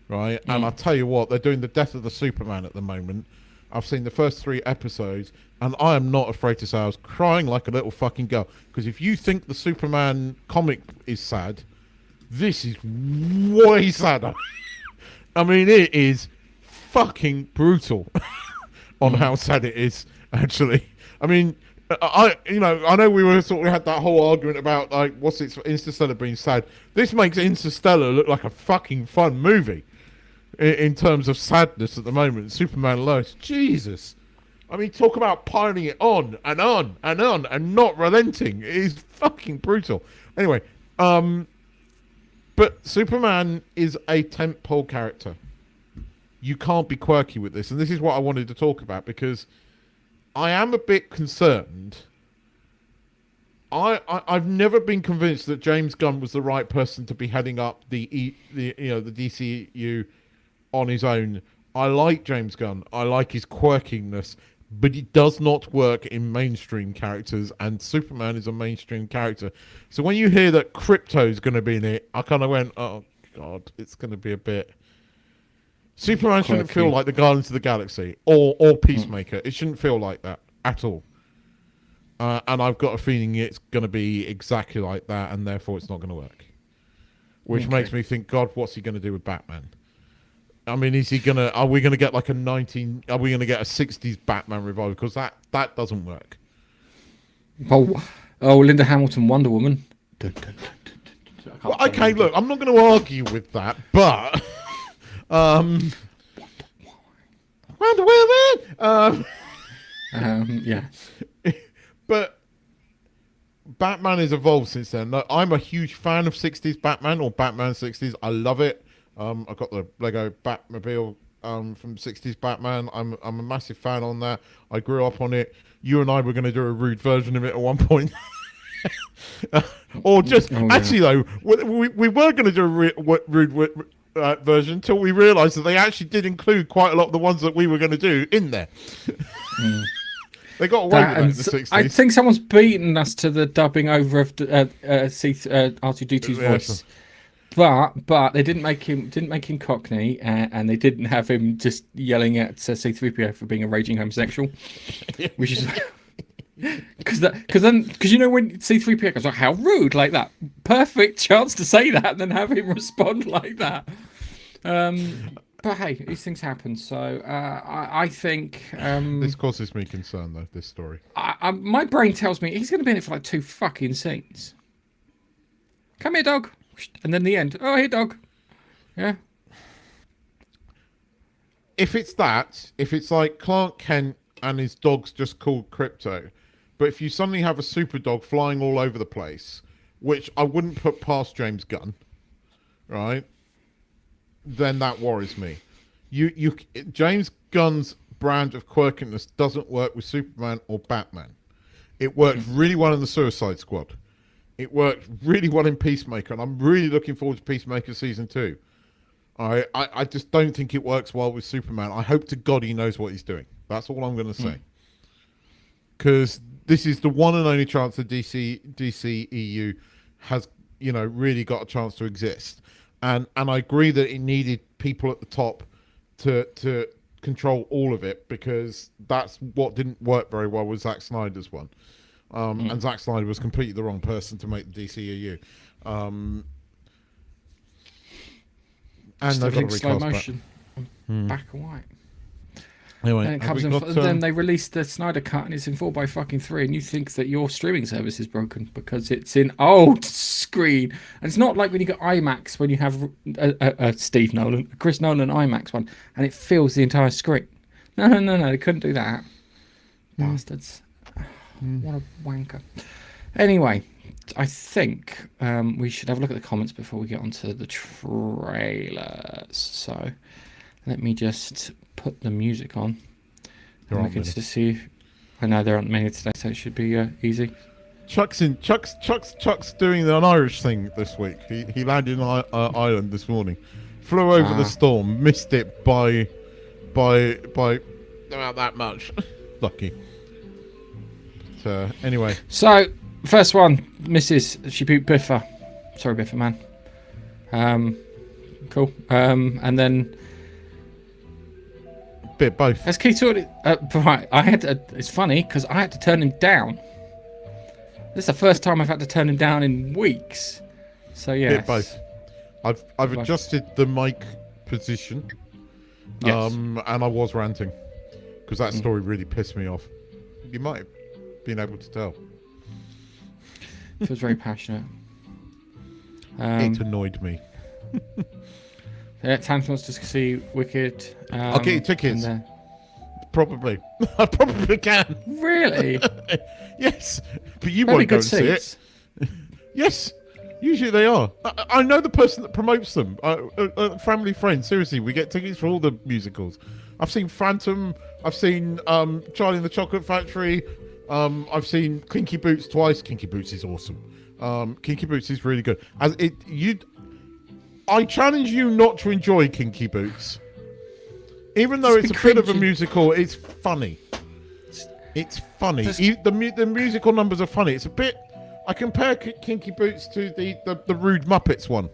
right? And I'll tell you what, they're doing the Death of the Superman at the moment. I've seen the first 3 episodes, and I am not afraid to say I was crying like a little fucking girl. Because if you think the Superman comic is sad, this is way sadder. I mean, it is fucking brutal on how sad it is, actually. I mean, I know we had that whole argument about like what's it Interstellar being sad. This makes Interstellar look like a fucking fun movie in terms of sadness at the moment. Superman and Lois, Jesus. I mean, talk about piling it on and on and on and not relenting. It is fucking brutal. Anyway, but Superman is a tentpole character. You can't be quirky with this, and this is what I wanted to talk about because I am a bit concerned. I've never been convinced that James Gunn was the right person to be heading up the DCU on his own. I like James Gunn. I like his quirkiness, but it does not work in mainstream characters, and Superman is a mainstream character. So when you hear that Krypto's going to be in it, I kind of went, oh God, it's going to be a bit... Superman shouldn't feel like the Guardians of the Galaxy or Peacemaker. It shouldn't feel like that at all. And I've got a feeling it's going to be exactly like that, and therefore it's not going to work. Which makes me think, God, what's he going to do with Batman? I mean, are we going to get like are we going to get a 60s Batman revival? Because that doesn't work.
Oh, Linda Hamilton, Wonder Woman.
Well, okay, look, I'm not going to argue with that, but... Wonder Woman!
Yeah.
But Batman has evolved since then. I'm a huge fan of 60s Batman or Batman 60s. I love it. I've got the Lego Batmobile from 60s Batman. I'm a massive fan on that. I grew up on it. You and I were going to do a rude version of it at one point. Or just... Actually, though, we were going to do a rude version until we realised that they actually did include quite a lot of the ones that we were going to do in there. They got away with that in the 60s.
I think someone's beaten us to the dubbing over of R2-D2's voice. But they didn't make him Cockney, and they didn't have him just yelling at C-3PO for being a raging homosexual, which is because you know when C-3PO goes, oh, how rude, like that, perfect chance to say that and then have him respond like that. But hey, these things happen. So I think
this causes me concern, though. This story,
my brain tells me he's going to be in it for like 2 fucking scenes. Come here, dog. And then the end. Oh, hey, dog. Yeah.
If it's like Clark Kent and his dog's just called Krypto, but if you suddenly have a super dog flying all over the place, which I wouldn't put past James Gunn, right? Then that worries me. James Gunn's brand of quirkiness doesn't work with Superman or Batman. It works really well in the Suicide Squad. It worked really well in Peacemaker, and I'm really looking forward to Peacemaker Season 2. I just don't think it works well with Superman. I hope to God he knows what he's doing. That's all I'm going to say. Because this is the one and only chance the DCEU has, really got a chance to exist. And I agree that it needed people at the top to control all of it, because that's what didn't work very well with Zack Snyder's one. And Zack Snyder was completely the wrong person to make the DCEU. And they've got to
slow
recast
motion. Black and white.
Anyway,
And it comes in, then they released the Snyder Cut and it's in 4x3, and you think that your streaming service is broken because it's in old screen. And it's not like when you get IMAX, when you have Steve Nolan, Chris Nolan IMAX one, and it fills the entire screen. No, they couldn't do that. Bastards. What a wanker. Anyway, I think we should have a look at the comments before we get onto the trailers. So let me just put the music on. And we can just see. I know there aren't many today, so it should be easy.
Chuck's doing an Irish thing this week. He landed in Ireland this morning, flew over the storm, missed it by about that much. Lucky. But, anyway.
So first one, Mrs. She beat Biffa. Sorry, Biffa man. Cool. And then.
Bit both.
As Keith already, right, it's funny because I had to turn him down. This is the first time I've had to turn him down in weeks. So yeah.
Bit both. I've adjusted the mic position.
Yes.
And I was ranting because that story really pissed me off. You might have been able to tell.
Feels very passionate.
It annoyed me.
Yeah, Tan wants to see Wicked.
I'll get you tickets. Probably. I probably can.
Really?
Yes. But you
That'd
won't
be
go
good
and see
seats.
it. Yes. Usually they are. I know the person that promotes them. Family friend. Seriously, we get tickets for all the musicals. I've seen Phantom. I've seen Charlie and the Chocolate Factory. I've seen Kinky Boots twice. Kinky Boots is awesome. Kinky Boots is really good. I challenge you not to enjoy Kinky Boots. Even though it's a bit of a musical, it's funny. It's funny. The musical numbers are funny. It's a bit... I compare Kinky Boots to the Rude Muppets one.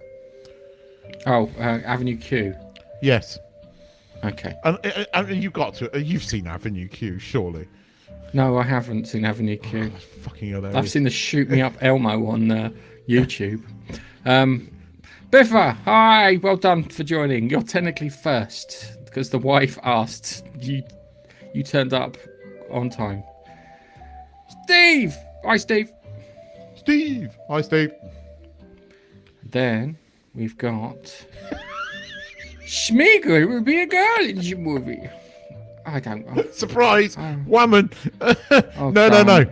Oh, Avenue Q.
Yes.
Okay.
And you've got to... You've seen Avenue Q, surely.
No, I haven't seen Avenue Q.
Oh, that's fucking hilarious.
I've seen the Shoot Me Up Elmo on YouTube. Biffa, hi, well done for joining. You're technically first because the wife asked. You turned up on time. Steve! Hi, Steve.
Steve! Hi, Steve.
Then we've got Schmeagol will be a girl in the movie. I don't know.
Surprise! Woman! No.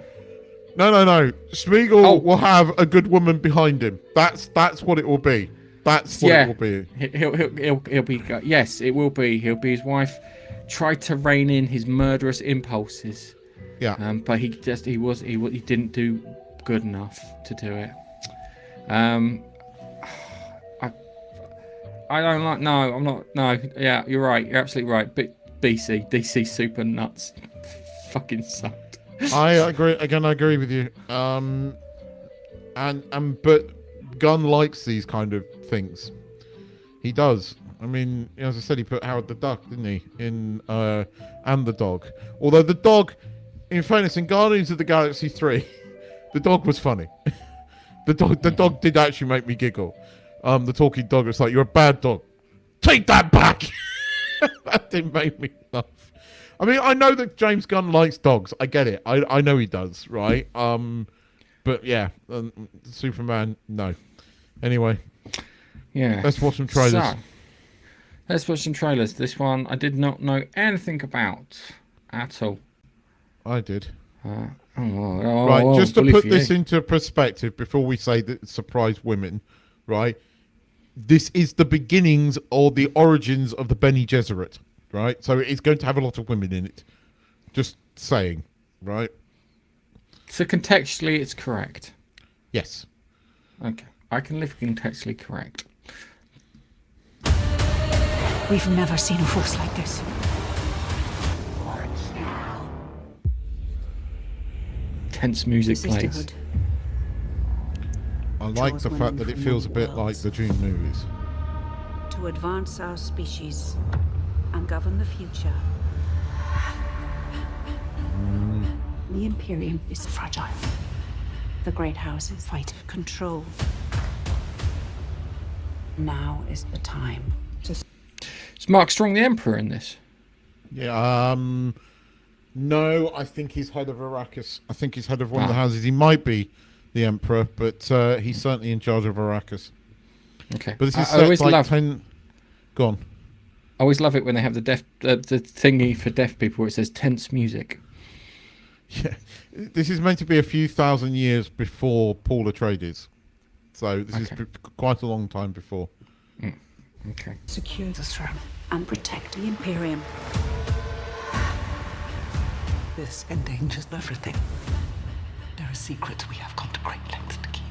Schmeagol will have a good woman behind him. That's what it will be. That's what it will be.
He'll be. Yes, it will be. He'll be his wife. Tried to rein in his murderous impulses.
Yeah.
But he didn't do good enough to do it. I don't like. No, I'm not. No. Yeah, you're right. You're absolutely right. But DC super nuts. Fucking sucked.
I agree. Again, I agree with you. But Gunn likes these kind of things. He does. I mean, as I said, he put Howard the Duck, didn't he, in and the dog. Although the dog, in fairness, in Guardians of the Galaxy 3, the dog was funny. The dog did actually make me giggle. The talking dog was like, "You're a bad dog. Take that back." That didn't make me laugh. I mean, I know that James Gunn likes dogs. I get it. I know he does, right? But yeah, Superman, no. Anyway,
yeah.
Let's watch some trailers.
So, let's watch some trailers. This one I did not know anything about at all.
I did.
Right,
just to put this into perspective before we say that surprise women, right? This is the beginnings or the origins of the Bene Gesserit, right? So it's going to have a lot of women in it. Just saying, right?
So contextually, it's correct.
Yes.
Okay, I can live contextually correct.
We've never seen a force like this.
Tense music plays.
Sisterhood.
I like the fact that it feels a bit like the Dune movies.
To advance our species and govern the future. The Imperium is fragile. The great houses fight for control. Now is the time to...
Is Mark Strong the Emperor in this?
Yeah. No, I think he's head of Arrakis. I think he's head of one of the houses. He might be the Emperor, but he's certainly in charge of Arrakis.
Okay.
But this is
I always
like
love.
10... Go on.
I always love it when they have the thingy for deaf people where it says tense music.
Yeah, this is meant to be a few thousand years before Paul Atreides, so this is quite a long time before.
Okay.
secure the throne and protect the Imperium.
This endangers everything. There are secrets we have gone to great lengths to keep.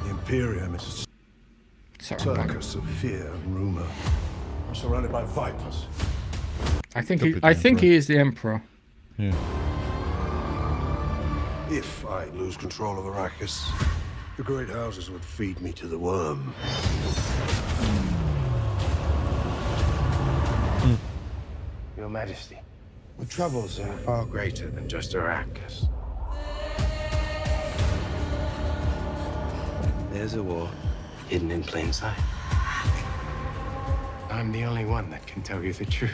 The Imperium is a circus of fear and rumor. I'm surrounded by vipers.
I think he is the Emperor.
Yeah.
If I lose control of Arrakis, the great houses would feed me to the worm.
Your Majesty, the troubles are far greater than just Arrakis. There's a war hidden in plain sight. I'm the only one that can tell you the truth.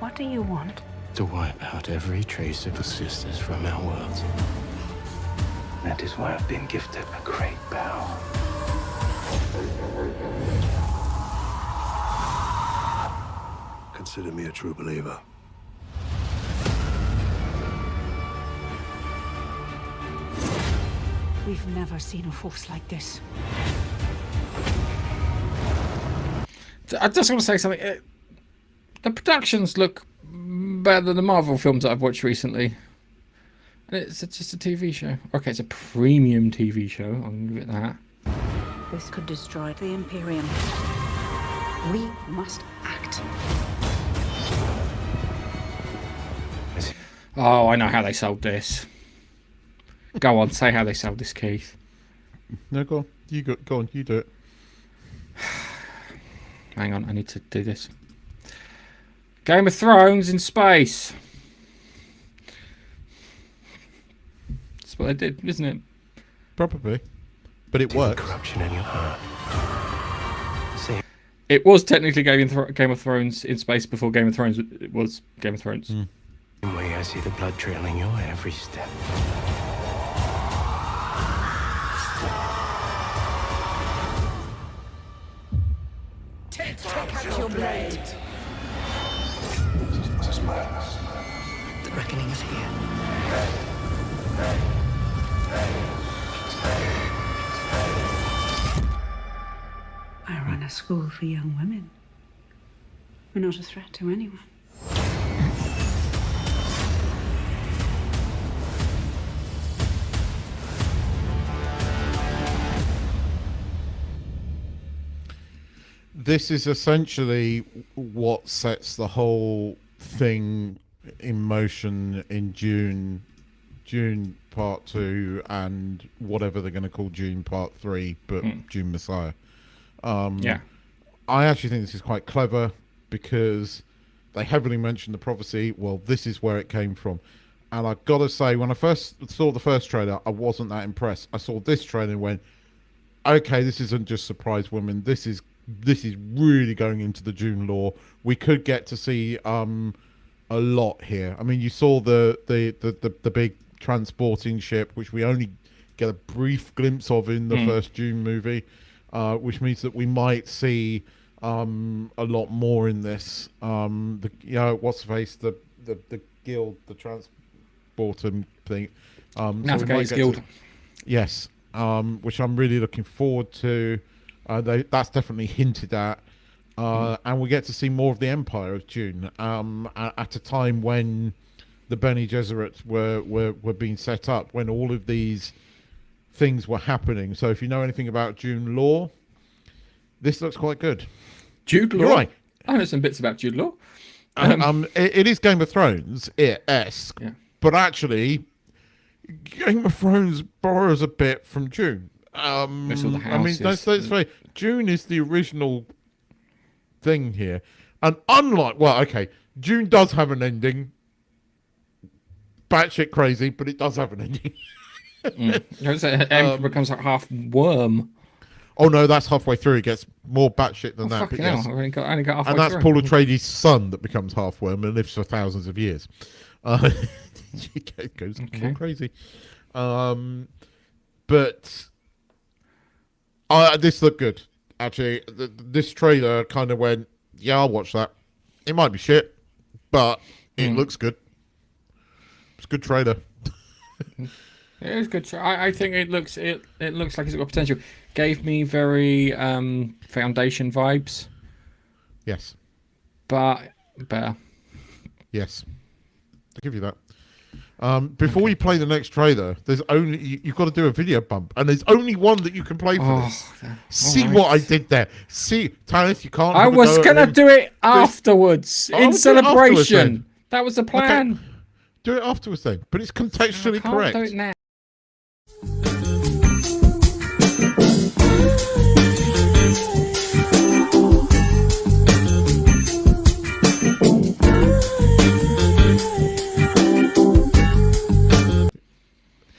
What do you want?
To wipe out every trace of the sisters from our worlds. That is why I've been gifted a great power.
Consider me a true believer.
We've never seen a force like this.
I just want to say something. The productions look better than the Marvel films that I've watched recently. And it's just a TV show. Okay, it's a premium TV show. I'll give it that.
This could destroy the Imperium. We must act.
Oh, I know how they sold this. Go on, say how they sold this, Keith.
No, go on. Go on. You do it.
Hang on, I need to do this. Game of Thrones in space. That's what they did, isn't it?
Probably. But it works.
Corruption in your heart. See,
It was technically Game of Thrones in space before Game of Thrones was Game of Thrones.
the way I see the blood trailing your every step.
This is madness.
The reckoning is here.
I run a school for young women. We're not a threat to anyone.
This is essentially what sets the whole thing in motion in Dune Part 2 and whatever they're going to call Dune Part 3, but Dune Messiah.
Yeah.
I actually think this is quite clever because they heavily mention the prophecy. Well, this is where it came from. And I've got to say, when I first saw the first trailer, I wasn't that impressed. I saw this trailer and went, okay, this isn't just surprise women. This is really going into the Dune lore. We could get to see a lot here. I mean, you saw the big transporting ship, which we only get a brief glimpse of in the first Dune movie, which means that we might see a lot more in this. What's the face? The guild, the transporting thing.
Navigators Guild.
Yes, which I'm really looking forward to. That's definitely hinted at. And we get to see more of the Empire of Dune at a time when the Bene Gesserit were being set up, when all of these things were happening. So if you know anything about Dune lore, this looks quite good.
Jude Law?
You're right.
I know some bits about Jude Law.
It is Game of Thrones-esque, but actually, Game of Thrones borrows a bit from Dune.
There's all the
I mean,
houses.
that's very. Dune is the original thing here. And unlike, Dune does have an ending. Batshit crazy, but it does have an ending.
Emperor becomes like half worm.
Oh no, that's halfway through. It gets more batshit than that.
Fucking
But
hell,
yes.
I only got halfway
And that's
through.
Paul Atreides' son that becomes half worm and lives for thousands of years. It goes more crazy. But this looked good. Actually, this trailer kind of went, yeah, I'll watch that. It might be shit, but it looks good. It's a good trailer.
It is good. I think it looks like it's got potential. Gave me very Foundation vibes.
Yes.
But better.
Yes. I'll give you that. Before we play the next trailer, there's only you've got to do a video bump, and there's only one that you can play for this. See what I did there. See, Tanis, you can't.
I was gonna do it afterwards in celebration. That was the plan.
Okay. Do it afterwards then, but it's contextually correct.
Do it now.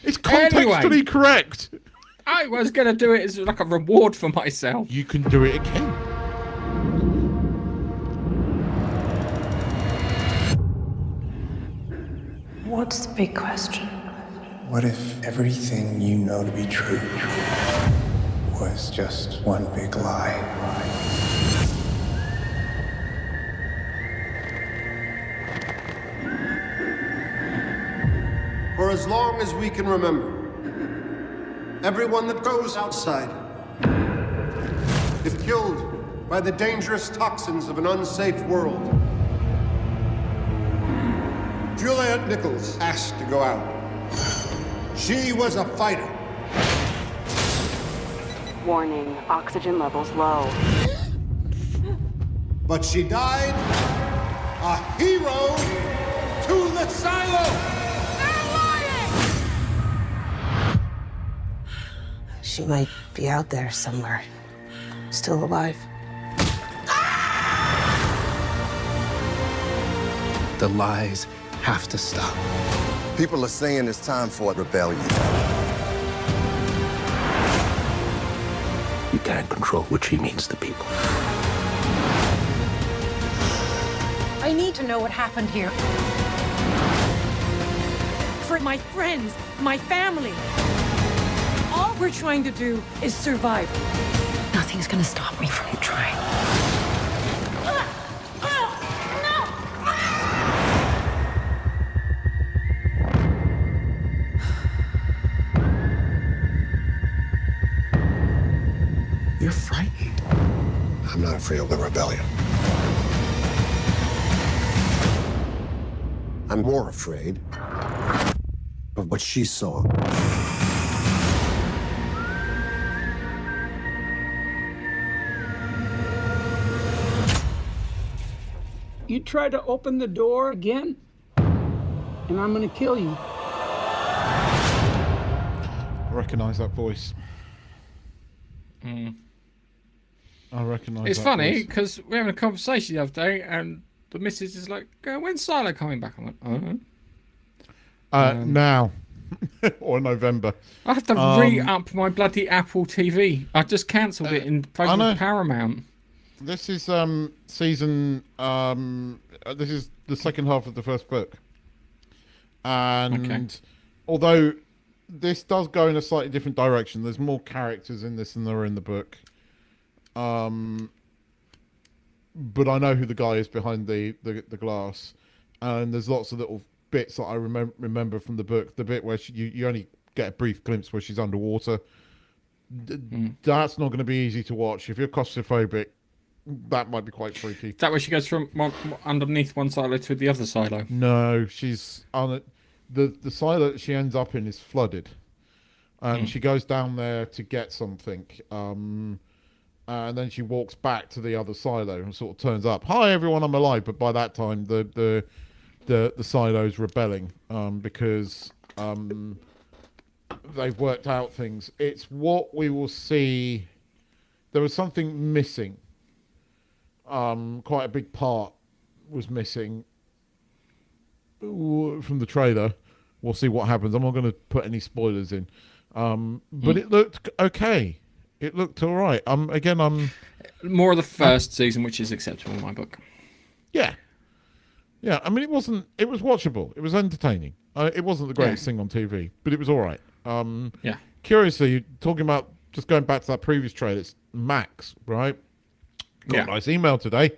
It's contextually correct.
I was gonna do it as like a reward for myself.
You can do it again.
What's the big question?
What if everything you know to be true was just one big lie?
For as long as we can remember, everyone that goes outside is killed by the dangerous toxins of an unsafe world. Juliet Nichols asked to go out. She was a fighter.
Warning, oxygen levels low.
But she died a hero to the silo.
She might be out there somewhere, still alive.
The lies have to stop.
People are saying it's time for a rebellion.
You can't control what she means to people.
I need to know what happened here. For my friends, my family. All we're trying to do is survive.
Nothing's gonna stop me from trying.
You're frightened.
I'm not afraid of the rebellion. I'm more afraid of what she saw.
You try to open the door again, and I'm gonna kill you.
I recognise that voice. I recognise
It's
that
funny
voice.
because we're having a conversation the other day, and the missus is like, "When's Silo coming back?" I went, "I don't know."
Now. Or November.
I have to re-up my bloody Apple TV. I just cancelled it in favour of Paramount.
This is season. This is the second half of the first book, and although this does go in a slightly different direction, there's more characters in this than there are in the book. But I know who the guy is behind the glass, and there's lots of little bits that I remember from the book. The bit where you only get a brief glimpse where she's underwater. That's not going to be easy to watch if you're claustrophobic. That might be quite freaky.
Is that where she goes from underneath one silo to the other silo?
No, she's on it. The silo that she ends up in is flooded, and she goes down there to get something. And then she walks back to the other silo and sort of turns up. Hi everyone, I'm alive. But by that time, the silo's rebelling because they've worked out things. It's what we will see. There was something missing. quite a big part was missing from the trailer. We'll see what happens. I'm not going to put any spoilers in. But it looked okay. It looked all right. I'm
more of the first season, which is acceptable in my book.
Yeah. Yeah, I mean, it was watchable. It was entertaining. It wasn't the greatest thing on TV, but it was all right.
Yeah.
Curiously, talking about, just going back to that previous trailer, it's Max, right? Got a nice email today,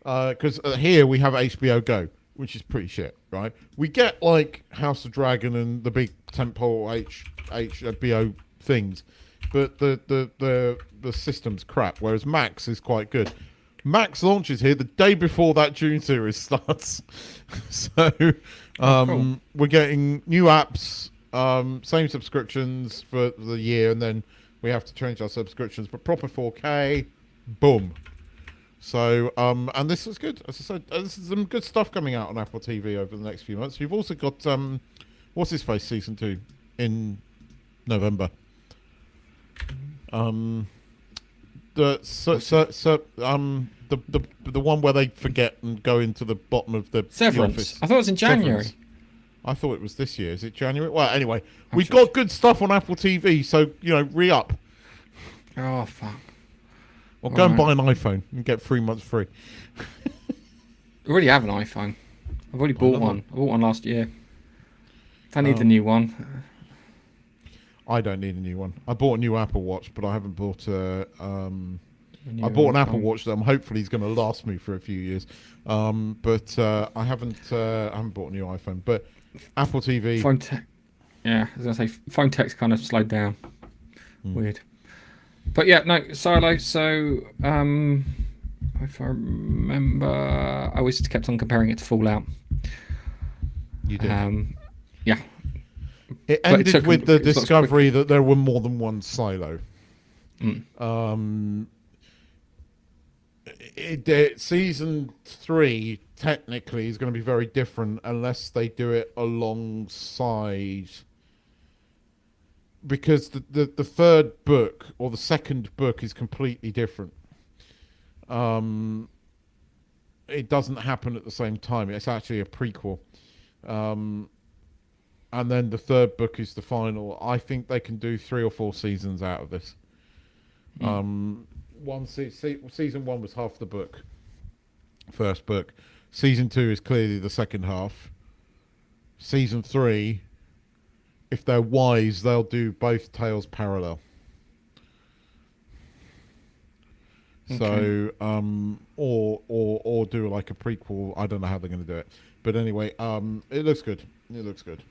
because here we have HBO Go, which is pretty shit, right? We get, like, House of Dragon and the big tentpole HBO things, but the system's crap, whereas Max is quite good. Max launches here the day before that Dune series starts. So
Cool.
we're getting new apps, same subscriptions for the year, and then we have to change our subscriptions, but proper 4K, boom. So, and this is good. As I said, this is some good stuff coming out on Apple TV over the next few months. You've also got, what's his face, season 2 in November. The one where they forget and go into the bottom of the
Severance.
office.
I thought it was in January.
Severance. I thought it was this year. Is it January? Well, anyway, we've got good stuff on Apple TV, so, re-up.
Oh, fuck.
Or go and buy an iPhone and get 3 months free.
I already have an iPhone. I've already bought one. I bought one last year. I need the new one.
I don't need a new one. I bought a new Apple Watch, but I haven't bought I bought an Apple Watch that hopefully is going to last me for a few years. But I haven't bought a new iPhone. But Apple TV.
Yeah, I was going to say phone text kind of slowed down. Weird. But yeah, no, Silo. So if I remember, I always kept on comparing it to Fallout.
You did.
Yeah.
It ended with the discovery that there were more than one silo. Season 3 technically is going to be very different unless they do it alongside, because the third book or the second book is completely different. It doesn't happen at the same time. It's actually a prequel. And then the third book is the final. I think they can do 3 or 4 seasons out of this. Season 1 was half the book. First book. Season 2 is clearly the second half. Season 3, if they're wise, they'll do both tales parallel. So, or do like a prequel. I don't know how they're going to do it. But anyway, it looks good. It looks good.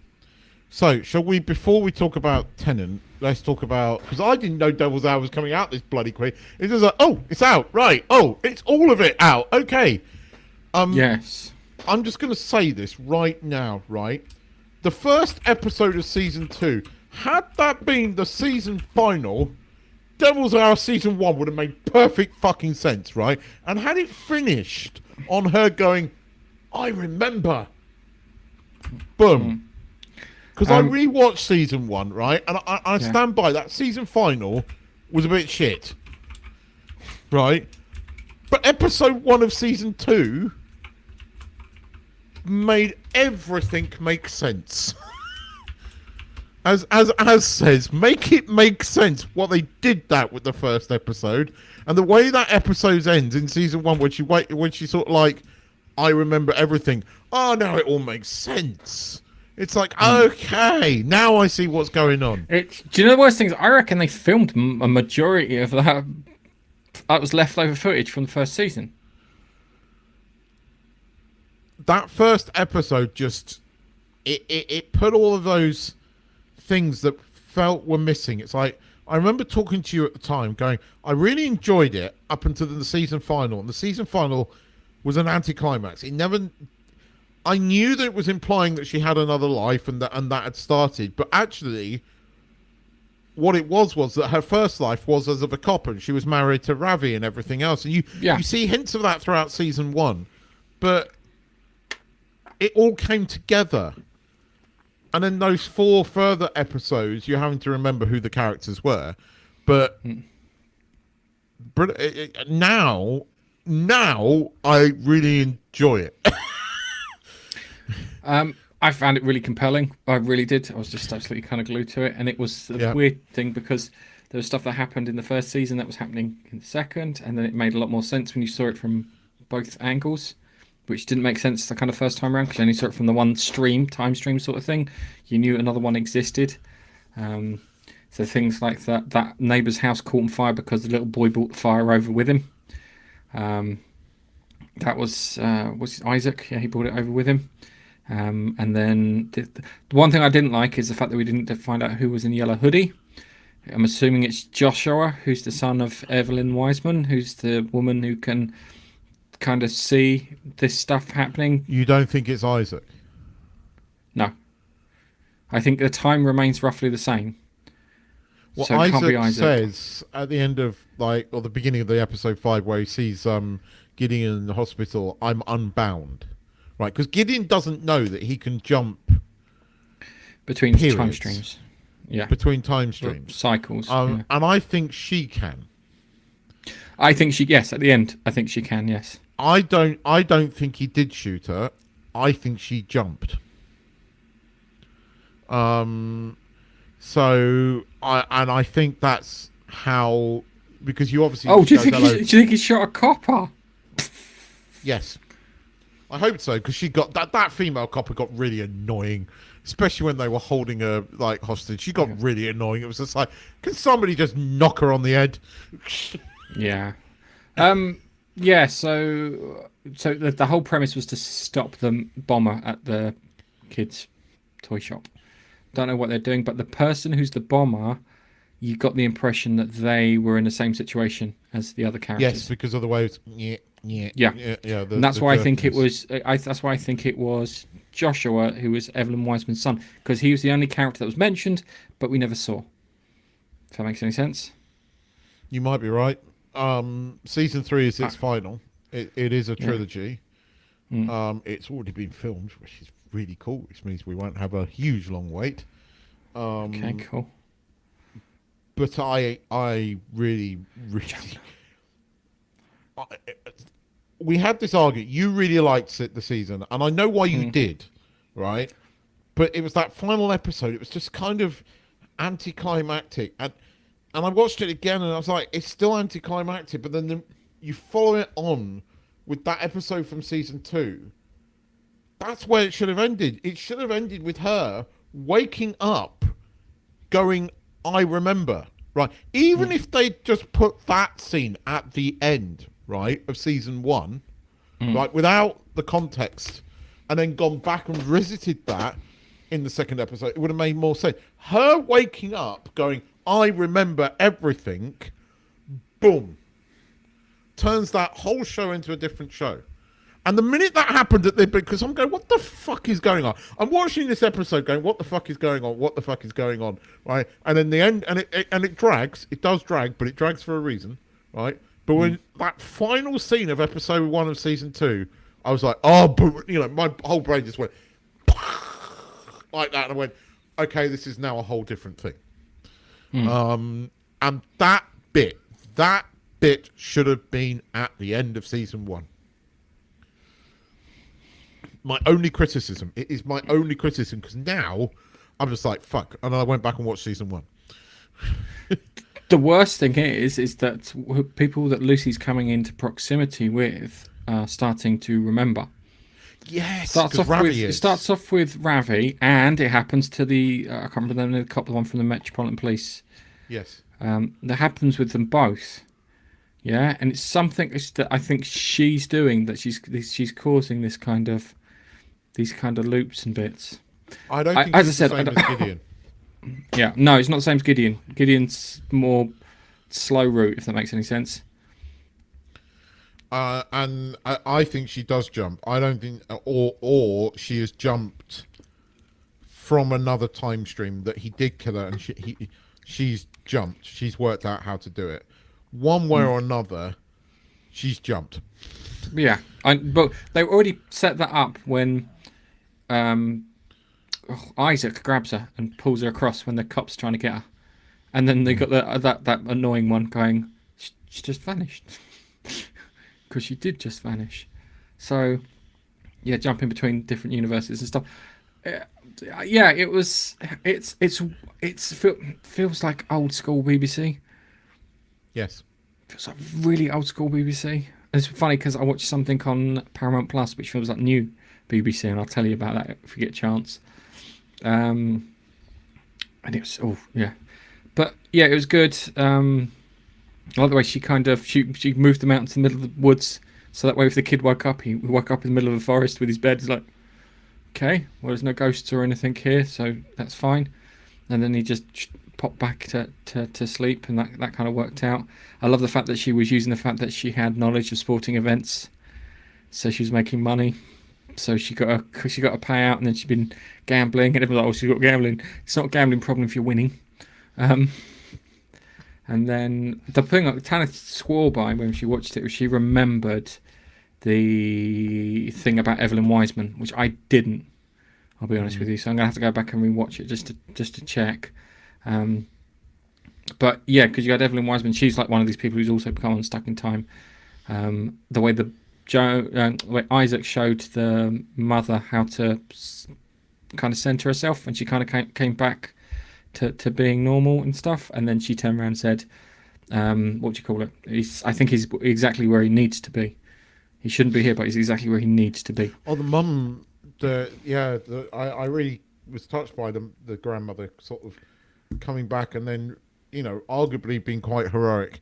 So, shall we, before we talk about Tenet, let's talk about, because I didn't know Devil's Hour was coming out this bloody quick. It's just like, oh, it's out, right. Oh, it's all of it out. Okay.
Yes.
I'm just going to say this right now, right? The first episode of season 2, had that been the season final, Devil's Hour season 1 would have made perfect fucking sense, right? And had it finished on her going, I remember. Boom. Because I rewatched season 1, right? And I stand by that. Season final was a bit shit. Right? But episode 1 of season 2 made everything make sense. As says, make it make sense what they did that with the first episode. And the way that episode ends in season 1, when she sort of like, I remember everything. Oh, now it all makes sense. It's like, okay, now I see what's going on.
Do you know the worst things? I reckon they filmed a majority of that. That was leftover footage from the first season.
That first episode just, it put all of those things that felt were missing. It's like, I remember talking to you at the time going, I really enjoyed it up until the season final. And the season final was an anticlimax. It never... I knew that it was implying that she had another life and that had started, but actually, what it was that her first life was as of a cop, and she was married to Ravi and everything else. And you see hints of that throughout season 1, but it all came together. And then those 4 further episodes, you're having to remember who the characters were, but now now I really enjoy it.
I found it really compelling. I really did. I was just absolutely kind of glued to it, and it was a weird thing because there was stuff that happened in the first season that was happening in the second, and then it made a lot more sense when you saw it from both angles, which didn't make sense the kind of first time around because you only saw it from the one time stream sort of thing. You knew another one existed. So things like that neighbour's house caught on fire because the little boy brought the fire over with him. That was Isaac? Yeah, he brought it over with him. And then the one thing I didn't like is the fact that we didn't find out who was in yellow hoodie. I'm assuming it's Joshua, who's the son of Evelyn Wiseman, who's the woman who can kind of see this stuff happening.
You don't think it's Isaac?
No. I think the time remains roughly the same.
Well,
so it can't be Isaac
says at the end of or the beginning of the episode 5 where he sees Gideon in the hospital, I'm unbound. Right, because Gideon doesn't know that he can jump
between time streams. Yeah.
Between time streams.
Cycles.
And I think she can.
I think she at the end. I think she can, yes.
I don't think he did shoot her. I think she jumped. So I think that's how, because you obviously
do you think he shot a copper?
Yes. I hope so, because she got that female copper got really annoying, especially when they were holding her like hostage. She got really annoying. It was just like, can somebody just knock her on the head?
Yeah. So the whole premise was to stop the bomber at the kids' toy shop. Don't know what they're doing, but the person who's the bomber, you got the impression that they were in the same situation as the other characters.
Yes, because of the way it's
and that's why I think it was. That's why I think it was Joshua who was Evelyn Wiseman's son, because he was the only character that was mentioned, but we never saw. If that makes any sense.
You might be right. Season 3 is its final. It is a trilogy. It's already been filmed, which is really cool, which means we won't have a huge long wait.
Okay, cool.
But I really we had this argument. You really liked the season, and I know why you did, right? But it was that final episode. It was just kind of anticlimactic, and I watched it again, and I was like, it's still anticlimactic. But then you follow it on with that episode from season 2. That's where it should have ended. It should have ended with her waking up, going, I remember, right? Even if they just put that scene at the end, right, of season 1, right, without the context, and then gone back and revisited that in the second episode, it would have made more sense. Her waking up, going, I remember everything, boom, turns that whole show into a different show. And the minute that happened, because I'm going, what the fuck is going on? I'm watching this episode going, what the fuck is going on? What the fuck is going on? Right? And then the end, and it drags. It does drag, but it drags for a reason, right? But when that final scene of episode 1 of season 2, I was like, my whole brain just went like that, and I went, okay, this is now a whole different thing. And that bit should have been at the end of season 1. My only criticism. It is my only criticism, because now I'm just like, fuck. And I went back and watched season 1.
The worst thing is that people that Lucy's coming into proximity with are starting to remember.
Yes,
it starts off with Ravi, and it happens to I can't remember the name of the couple, one from the Metropolitan Police.
Yes.
That happens with them both. Yeah, and it's something that I think she's doing, that she's causing these kind of loops and bits.
I don't think it's the same as Gideon.
Yeah, no, it's not the same as Gideon. Gideon's more slow route, if that makes any sense.
And I think she does jump. I don't think, or she has jumped from another time stream that he did kill her, and she's jumped. She's worked out how to do it. One way or another, she's jumped.
Yeah, but they already set that up when Isaac grabs her and pulls her across when the cop's trying to get her, and then they got that annoying one going, she just vanished. because she did just vanish. So, yeah, jumping between different universes and stuff. Yeah, it was. Feels like old school BBC.
Yes.
Feels like really old school BBC. It's funny because I watched something on Paramount Plus which feels like new BBC, and I'll tell you about that if you get a chance. And it was but yeah, it was good. I like the way she kind of she moved them out into the middle of the woods, so that way if the kid woke up, he woke up in the middle of the forest with his bed. He's like, okay, well, there's no ghosts or anything here, so that's fine. And then he just popped back to sleep, and that kind of worked out. I love the fact that she was using the fact that she had knowledge of sporting events, so she was making money. So she got a payout, and then she'd been gambling, and everyone's like, oh, she's got gambling. It's not a gambling problem if you're winning. And then the thing that Tana swore by when she watched it was she remembered the thing about Evelyn Wiseman, which I didn't. I'll be honest with you, so I'm gonna have to go back and rewatch it just to check. But yeah, because you had Evelyn Wiseman, she's like one of these people who's also become unstuck in time. The way the Isaac showed the mother how to kind of center herself, and she kind of came back to being normal and stuff, and then she turned around and said, what do you call it? I think he's exactly where he needs to be. He shouldn't be here, but he's exactly where he needs to be.
Oh, the mum, I really was touched by the grandmother sort of coming back, and then, you know, arguably being quite heroic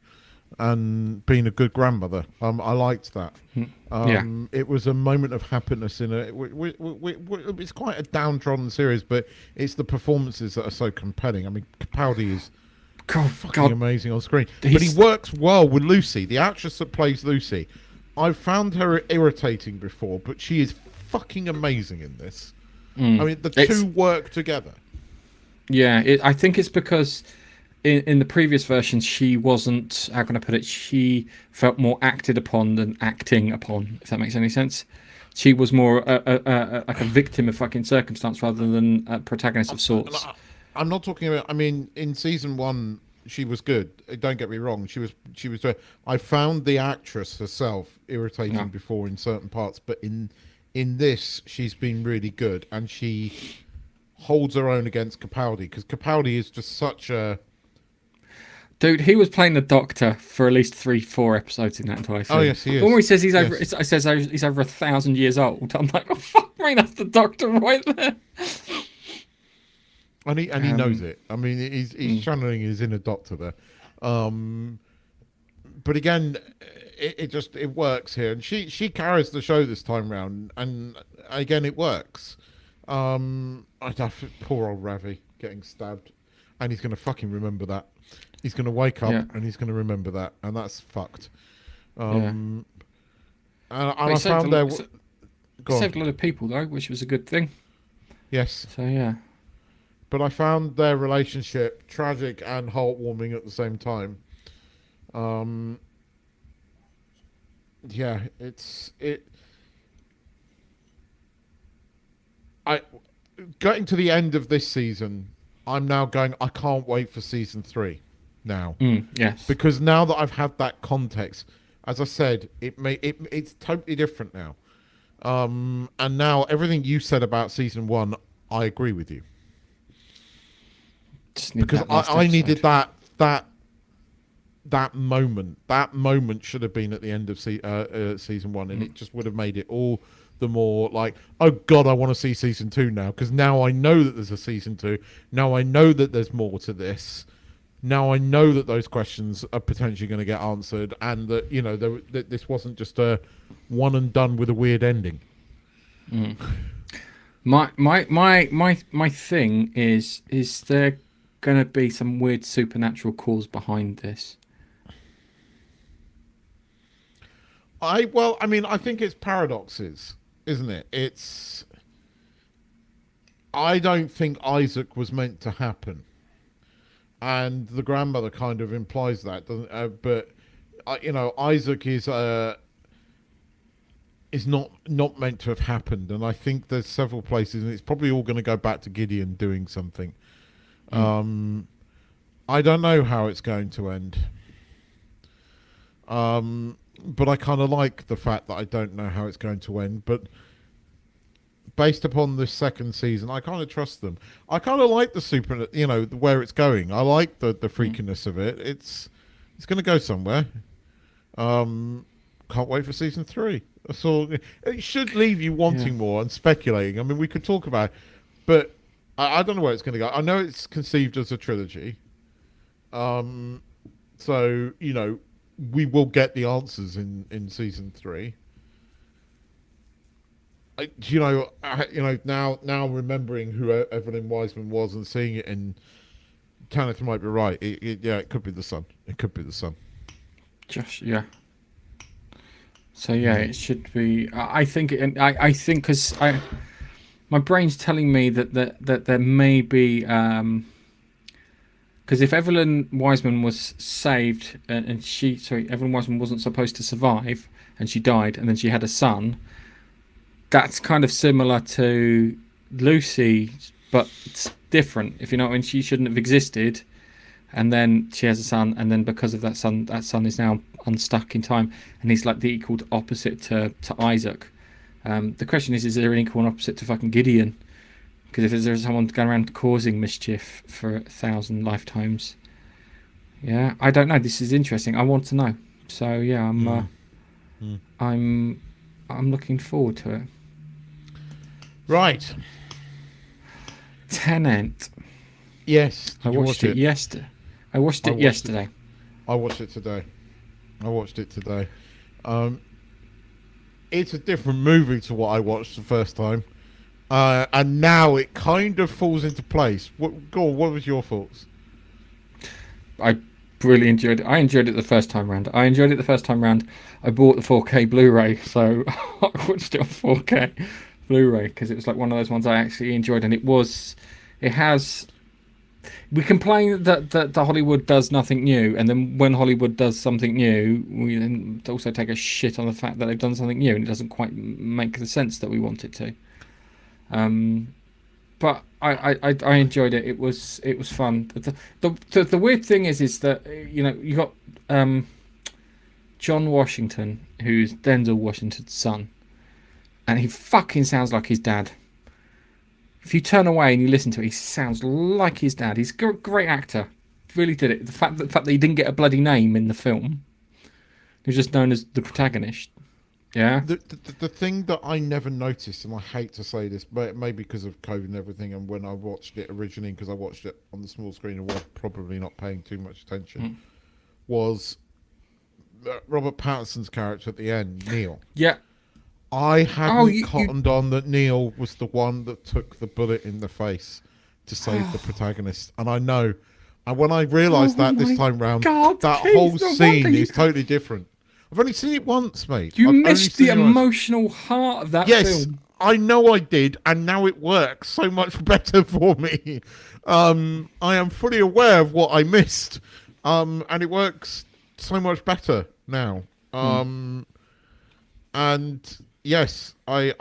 and being a good grandmother. I liked that. It was a moment of happiness in it's quite a downtrodden series, but it's the performances that are so compelling. I mean, Capaldi is fucking amazing on screen, but he works well with Lucy, the actress that plays Lucy. I've found her irritating before, but she is fucking amazing in this. I mean, the two work together.
Yeah, I think it's because in the previous version, she wasn't, how can I put it, she felt more acted upon than acting upon, if that makes any sense. She was more like a victim of fucking circumstance rather than a protagonist of sorts.
I'm not talking about, I mean, in season 1, she was good. Don't get me wrong. She was. I found the actress herself irritating before in certain parts, but in this, she's been really good, and she holds her own against Capaldi, because Capaldi is just such a...
Dude, he was playing the Doctor for at least 3-4 episodes in that entire thing.
Oh yes, he is.
When he says he's over, it says he's over 1,000 years old. I'm like, oh fuck me, that's the Doctor right there.
And he knows it. I mean, he's channeling his inner Doctor there. But again, it works here, and she carries the show this time round, and again it works. Poor old Ravi getting stabbed, and he's going to fucking remember that. He's going to wake up and he's going to remember that, and that's fucked. And I found there
saved a lot of people though, which was a good thing.
Yes.
So yeah.
But I found their relationship tragic and heartwarming at the same time. Getting to the end of this season, I'm now going, I can't wait for season 3 now.
Yes.
Because now that I've had that context, as I said, it's totally different now. And now everything you said about season 1, I agree with you. Because I needed that moment. That moment should have been at the end of season 1, and it just would have made it all the more like, oh god, I want to see season 2 now, because now I know that there's a season 2. Now I know that there's more to this. Now I know that those questions are potentially going to get answered, and that, you know, that this wasn't just a one and done with a weird ending.
My thing is there going to be some weird supernatural cause behind this?
I think it's paradoxes, isn't it? I don't think Isaac was meant to happen, and the grandmother kind of implies that, doesn't? But you know, Isaac is not meant to have happened, and I think there's several places, and it's probably all going to go back to Gideon doing something. I don't know how it's going to end. but I kind of like the fact that I don't know how it's going to end. But based upon this second season, I kind of trust them. I kind of like the where it's going. I like the freakiness of it. It's going to go somewhere. Can't wait for season 3. That's all. It should leave you wanting more and speculating. I mean, we could talk about it, but I don't know where it's going to go. I know it's conceived as a trilogy. So, we will get the answers in season 3. Now remembering who Evelyn Wiseman was and seeing it in Tenet might be right. It could be the son. It could be the son.
So it should be. I think because my brain's telling me that there may be because if Evelyn Wiseman was saved and Evelyn Wiseman wasn't supposed to survive and she died and then she had a son. That's kind of similar to Lucy, but it's different. If you know what I mean, she shouldn't have existed, and then she has a son, and then because of that son is now unstuck in time, and he's like the equal opposite to Isaac. The question is there an equal and opposite to fucking Gideon? Because if there's someone going around causing mischief for 1,000 lifetimes, I don't know. This is interesting. I want to know. So I'm looking forward to it.
Right.
Tenet.
Yes.
I watched it yesterday. I watched it yesterday.
I watched it today. It's a different movie to what I watched the first time. And now it kind of falls into place. What was your thoughts?
I really enjoyed it. I enjoyed it the first time round. I bought the 4K Blu-ray, so I watched it on 4K Blu-ray because it was like one of those ones I actually enjoyed, and we complain that Hollywood does nothing new, and then when Hollywood does something new, we then also take a shit on the fact that they've done something new and it doesn't quite make the sense that we want it to. But I enjoyed it. It was fun. The weird thing is that you got John Washington, who's Denzel Washington's son, and he fucking sounds like his dad. If you turn away and you listen to it, he sounds like his dad. He's a great actor. Really did it. The fact that he didn't get a bloody name in the film, he was just known as the protagonist. Yeah.
The thing that I never noticed, and I hate to say this, but maybe because of COVID and everything, and when I watched it originally, because I watched it on the small screen and was probably not paying too much attention, was Robert Pattinson's character at the end, Neil.
Yeah.
I hadn't cottoned on that Neil was the one that took the bullet in the face to save the protagonist. And I know. And when I realised this time round, that whole scene is totally different. I've only seen it once, mate.
You missed the emotional heart of that film.
Yes, I know I did, and now it works so much better for me. I am fully aware of what I missed, and it works so much better now. And yes, I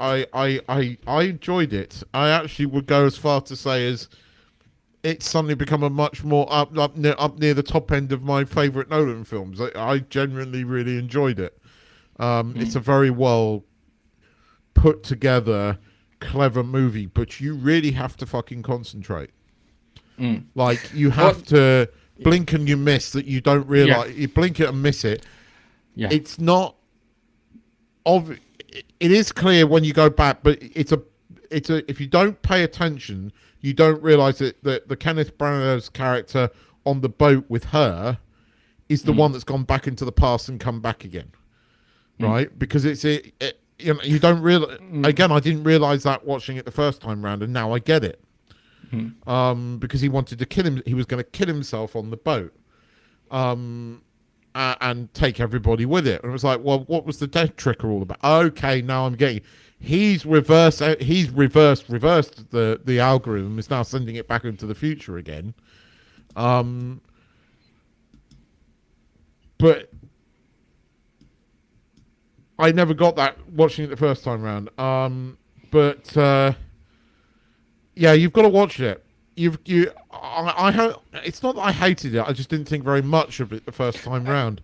enjoyed it. I actually would go as far to say as it's suddenly become a much more up near the top end of my favourite Nolan films. I genuinely really enjoyed it. It's a very well put together, clever movie, but you really have to fucking concentrate. Like you have to blink and you miss that you don't realise. You blink it and miss it. Yeah. It's not. It is clear when you go back, but it's a. If you don't pay attention, you don't realise that the Kenneth Branagh's character on the boat with her is the one that's gone back into the past and come back again, right? Because you don't realize. Again, I didn't realise that watching it the first time round, and now I get it. Because he wanted to kill him. He was going to kill himself on the boat, and take everybody with it. And it was like, well, what was the death trick all about? Okay, now I'm getting. He's reversed the algorithm. Is now sending it back into the future again. But I never got that watching it the first time round. Yeah, you've got to watch it. It's not that I hated it. I just didn't think very much of it the first time round.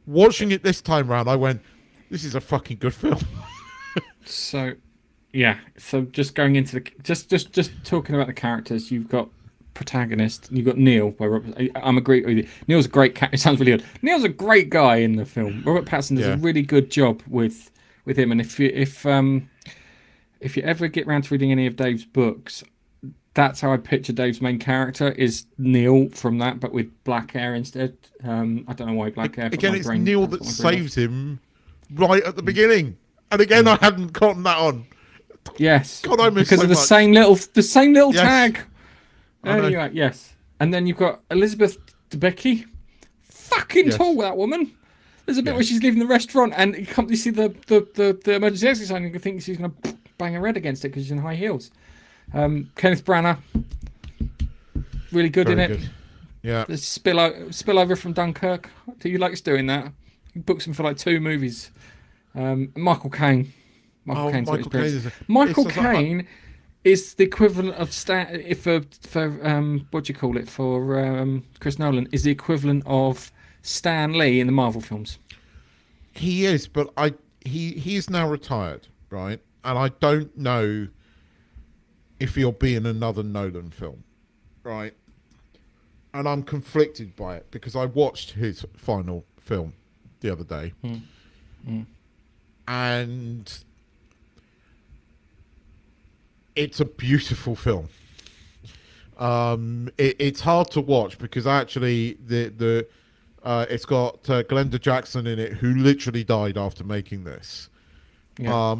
Watching it this time round, I went, "This is a fucking good film."
So, yeah. So just going into the just talking about the characters, you've got protagonist, and you've got Neil. Where I'm agreeing with you. Neil's a great cat. It sounds really good. Neil's a great guy in the film. Robert Pattinson does a really good job with him. And if you ever get round to reading any of Dave's books, that's how I picture Dave's main character is Neil from that, but with black hair instead. I don't know why black hair.
Again, it's Neil that saves him right at the beginning. And again, I hadn't gotten that on.
Yes,
God, I miss
because
so
of the
much.
same little
Yes.
tag. Anyway, yes, and then you've got Elizabeth Debicki, fucking tall, that woman. There's a bit where she's leaving the restaurant, and you see the emergency exit sign, and you think she's going to bang her head against it because she's in high heels. Kenneth Branagh, really good in it.
Good. Yeah,
the spillover from Dunkirk. He likes doing that. He books him for like 2 movies. Michael Caine. Michael Caine is the equivalent of what do you call it for Chris Nolan? Is the equivalent of Stan Lee in the Marvel films.
He is, but he is now retired, right? And I don't know if he'll be in another Nolan film, right? And I'm conflicted by it because I watched his final film the other day, and it's a beautiful film. It's hard to watch because actually it's got Glenda Jackson in it, who literally died after making this.
Yeah.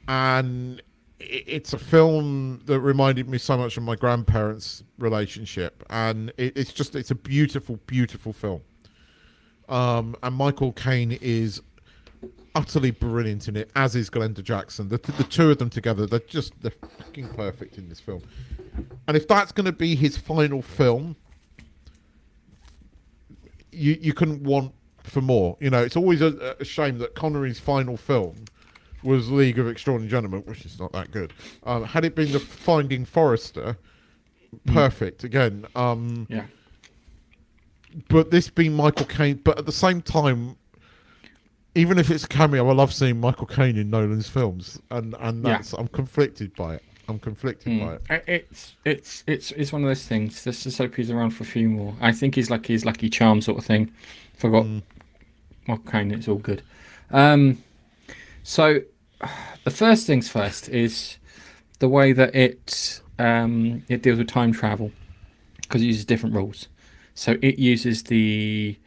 And it's a film that reminded me so much of my grandparents' relationship, and it's a beautiful, beautiful film. And Michael Caine is utterly brilliant in it, as is Glenda Jackson. The two of them together, they're fucking perfect in this film. And if that's going to be his final film, you couldn't want for more. You know, it's always a shame that Connery's final film was League of Extraordinary Gentlemen, which is not that good. Had it been the Finding Forrester, perfect again.
Yeah.
But this being Michael Caine, but at the same time, even if it's a cameo, I love seeing Michael Caine in Nolan's films, and that's I'm conflicted by it. By it.
It's one of those things. Just to hope he's around for a few more. I think he's like his Lucky Charm sort of thing. Forgot Michael Caine. It's all good. So the first things first is the way that it deals with time travel, because it uses different rules. So it uses the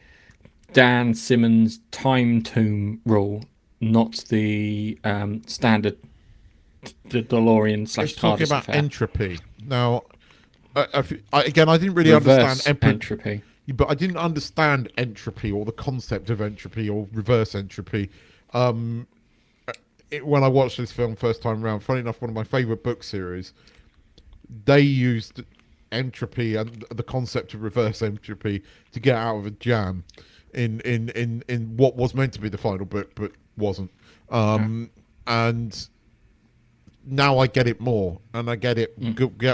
Dan Simmons Time Tune rule, not the standard the DeLorean /
It's talking
TARDIS
about
affair.
entropy. Now, I didn't really
Reverse
understand
entropy.
But I didn't understand entropy or the concept of entropy or reverse entropy. When I watched this film first time around, funny enough, one of my favourite book series, they used entropy and the concept of reverse entropy to get out of a jam in what was meant to be the final book but wasn't. And now I get it more, and I get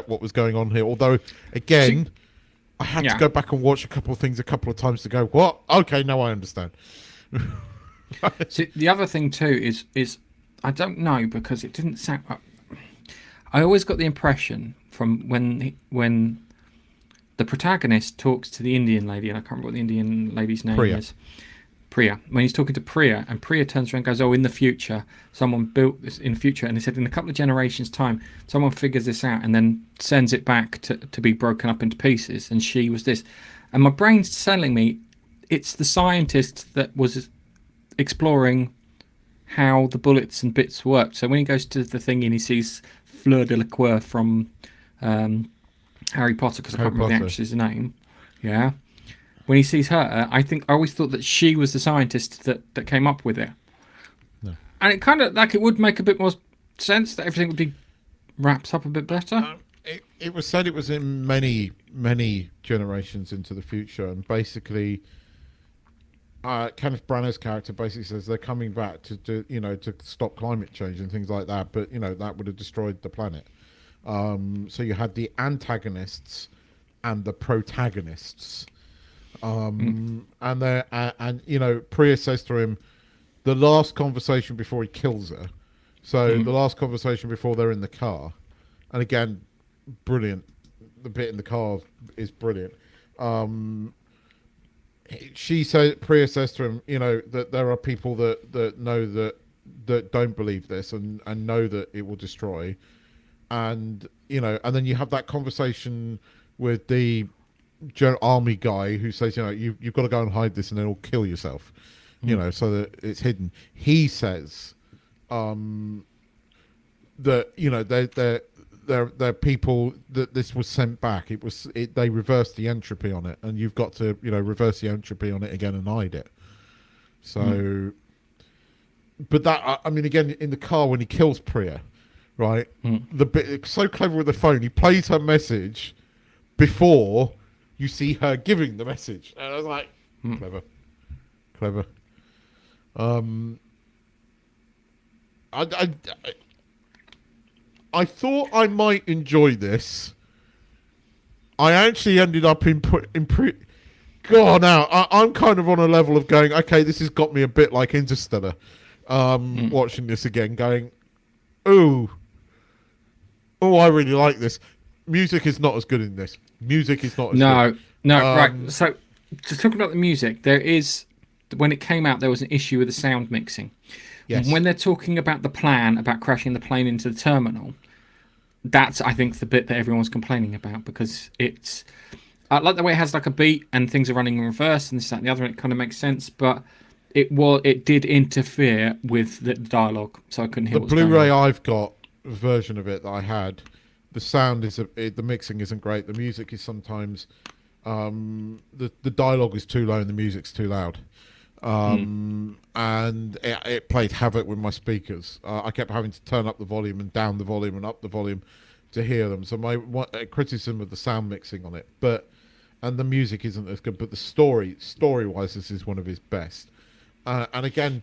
what was going on here. Although, again, I had to go back and watch a couple of things a couple of times to go, what? Okay, now I understand.
See, the other thing too is I don't know, because it didn't sound. I always got the impression from when the protagonist talks to the Indian lady, and I can't remember what the Indian lady's name is. Priya. When he's talking to Priya, and Priya turns around and goes, "Oh, in the future, someone built this in the future," and he said, "In a couple of generations' time, someone figures this out and then sends it back to be broken up into pieces." And she was this, and my brain's telling me it's the scientist that was exploring how the bullets and bits worked. So when he goes to the thing and he sees Fleur Delacour from Harry Potter, because I can't remember the actress's name. Yeah. When he sees her, I always thought that she was the scientist that came up with it.
No.
And it kind of, like, it would make a bit more sense that everything would be wrapped up a bit better.
It was said it was in many, many generations into the future, and basically Kenneth Branagh's character basically says they're coming back to stop climate change and things like that, but that would have destroyed the planet. So you had the antagonists and the protagonists. And you know, Priya says to him, the last conversation before he kills her. So the last conversation before they're in the car, and again, brilliant. The bit in the car is brilliant. Priya says to him, you know, that there are people that know that don't believe this and know that it will destroy, and you know, and then you have that conversation with the army guy who says, you know, you've got to go and hide this and then it'll kill yourself, you know, so that it's hidden. He says that, you know, they're people that this was sent back. They reversed the entropy on it, and you've got to, you know, reverse the entropy on it again and hide it. So, but that, I mean, again, in the car when he kills Priya, right? The bit so clever with the phone. He plays her message before you see her giving the message, and I was like, clever. I thought I might enjoy this. I actually ended up God, now I'm kind of on a level of going, okay, this has got me a bit like Interstellar. Watching this again, going, oh, I really like this. Music is not as good in this. Music is not as good.
No, right. So, just talking about the music, when it came out, there was an issue with the sound mixing.
Yes.
When they're talking about the plan, about crashing the plane into the terminal, that's, I think, the bit that everyone's complaining about, because it's... I like the way it has like a beat and things are running in reverse and this, that, and the other, and it kind of makes sense, but it did interfere with the dialogue, so I couldn't hear what was going on.
The Blu-ray I've got, a version of it that I had, the sound is the mixing isn't great. The music is sometimes the dialogue is too low and the music's too loud, and it played havoc with my speakers. I kept having to turn up the volume and down the volume and up the volume to hear them. So my criticism of the sound mixing on it, and the music isn't as good, but the story-wise, this is one of his best. And again,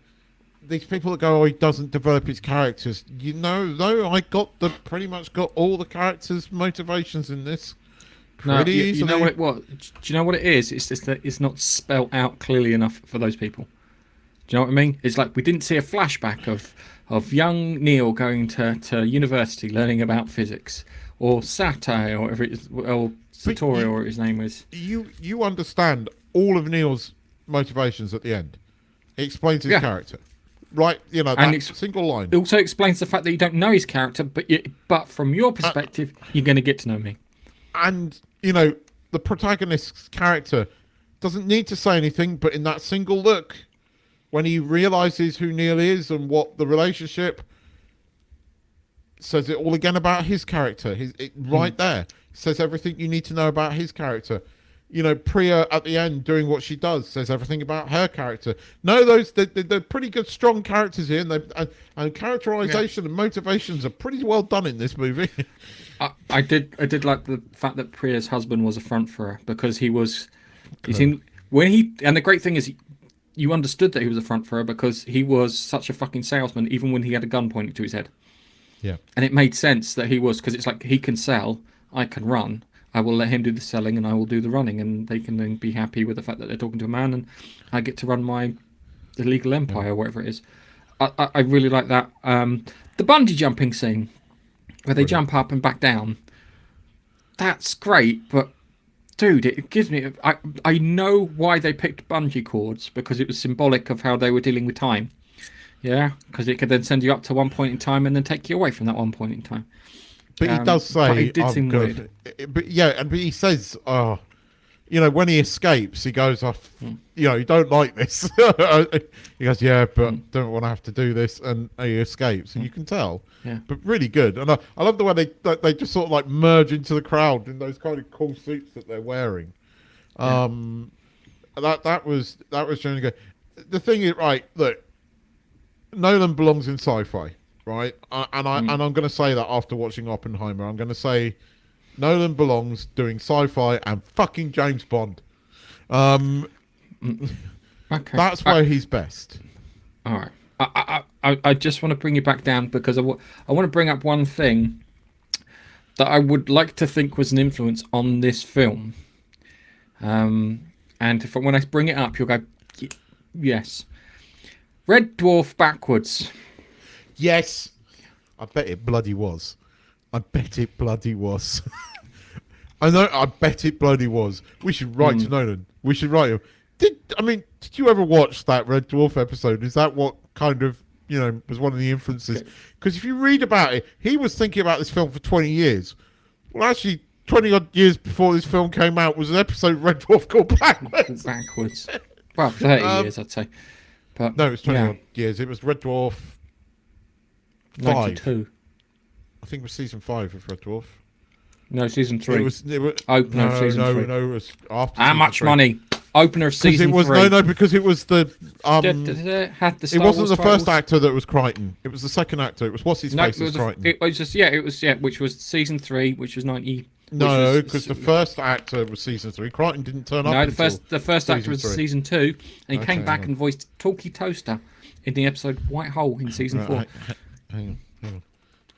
these people that go, oh, he doesn't develop his characters. You know, though, I pretty much got all the characters' motivations in this. Pretty easily.
You know what it was? Do you know what it is? It's just that it's not spelt out clearly enough for those people. Do you know what I mean? It's like we didn't see a flashback of young Neil going to university learning about physics, or Satai, or whatever it is, or Satori, or what his name is.
You understand all of Neil's motivations at the end. It explains his character. Right, you know, that single line.
It also explains the fact that you don't know his character, but from your perspective, you're going to get to know me.
And, you know, the protagonist's character doesn't need to say anything, but in that single look, when he realises who Neil is and what the relationship, says it all again about his character. Right there. Says everything you need to know about his character. You know, Priya at the end doing what she does says everything about her character. No, they're pretty good, strong characters here, and characterization and motivations are pretty well done in this movie.
I did like the fact that Priya's husband was a front for her, because and the great thing is you understood that he was a front for her because he was such a fucking salesman, even when he had a gun pointed to his head.
Yeah, and
it made sense that he was, because it's like, he can sell, I can run. I will let him do the selling and I will do the running, and they can then be happy with the fact that they're talking to a man and I get to run my illegal empire, or whatever it is. I really like that. The bungee jumping scene where they jump up and back down, that's great, but dude, it gives me... I know why they picked bungee cords, because it was symbolic of how they were dealing with time. Yeah, because it could then send you up to one point in time and then take you away from that one point in time.
But he does say, but he says, you know, when he escapes, he goes off, you know, you don't like this. He goes, yeah, but don't want to have to do this, and he escapes, and you can tell.
Yeah.
But really good, and I love the way they just sort of like merge into the crowd in those kind of cool suits that they're wearing. That was really good. The thing is, right, look, Nolan belongs in sci-fi. Right, and I'm going to say that after watching Oppenheimer, I'm going to say Nolan belongs doing sci-fi and fucking James Bond. Okay, that's where he's best.
All right, I just want to bring you back down, because I want to bring up one thing that I would like to think was an influence on this film, and And when I bring it up, you'll go, yes. Red Dwarf backwards.
Yes. I bet it bloody was. I bet it bloody was. I know. I bet it bloody was. We should write to Nolan. We should write him. Did you ever watch that Red Dwarf episode? Is that what kind of, was one of the influences? Because if you read about it, he was thinking about this film for 20 years. Well, actually, 20 odd years before this film came out was an episode of Red Dwarf called Backwards.
Well, 30 years, I'd say. But
no, it was 20 odd years. It was Red Dwarf 5.
92.
I think it was season 5 of Red Dwarf.
No, season 3.
It was
opener of season 3.
No, it was after.
How much
3.
Money? Opener of season 3.
No, because it was the
had the Star
it wasn't
Wars
the first actor that was Crichton. It was the second actor. It was what's his face was Crichton.
It was just which was season 3, which was 90.
No, because the first actor was season 3. Crichton didn't turn up.
No, the first actor was season 2, and he came back and voiced Talkie Toaster in the episode White Hole in season 4.
Hang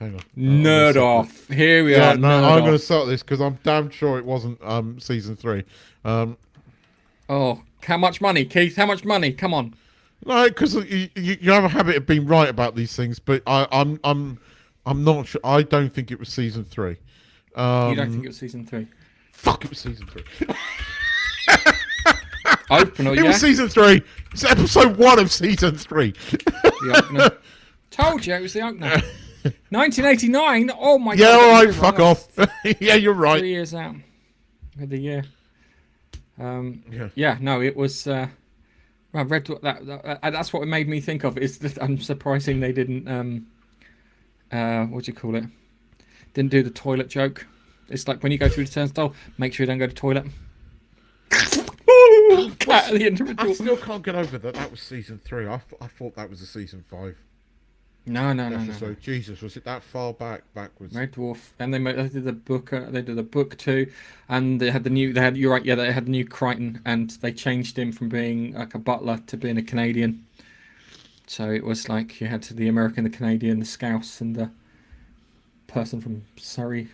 on.
Nerd off. Here we are.
No, I'm going to start this because I'm damn sure it wasn't season 3.
Oh, how much money, Keith? How much money? Come on.
No, because you have a habit of being right about these things, but I'm not sure. I don't think it was season 3.
You don't think it was season 3?
Fuck, it was season 3.
Opener,
It was season 3. It's episode 1 of season 3.
The opener. Told you it was the opener. 1989. Oh my god.
Yeah, all right. Fuck off. Yeah, you're right.
3 years out of the year. No, it was. Well, Red Dwarf, that's what it made me think of. Is that I'm surprising they didn't. What do you call it? Didn't do the toilet joke. It's like when you go through the turnstile, make sure you don't go to the toilet. Cat at the end of the door.
I still can't get over that. That was season 3. I thought that was a season 5.
No.
Jesus, was it that far backwards?
Red Dwarf, and they did the book. They did the book too, and they had the new. They had you're right. Yeah, they had the new Crichton, and they changed him from being like a butler to being a Canadian. So it was like you had the American, the Canadian, the Scouse, and the person from Surrey.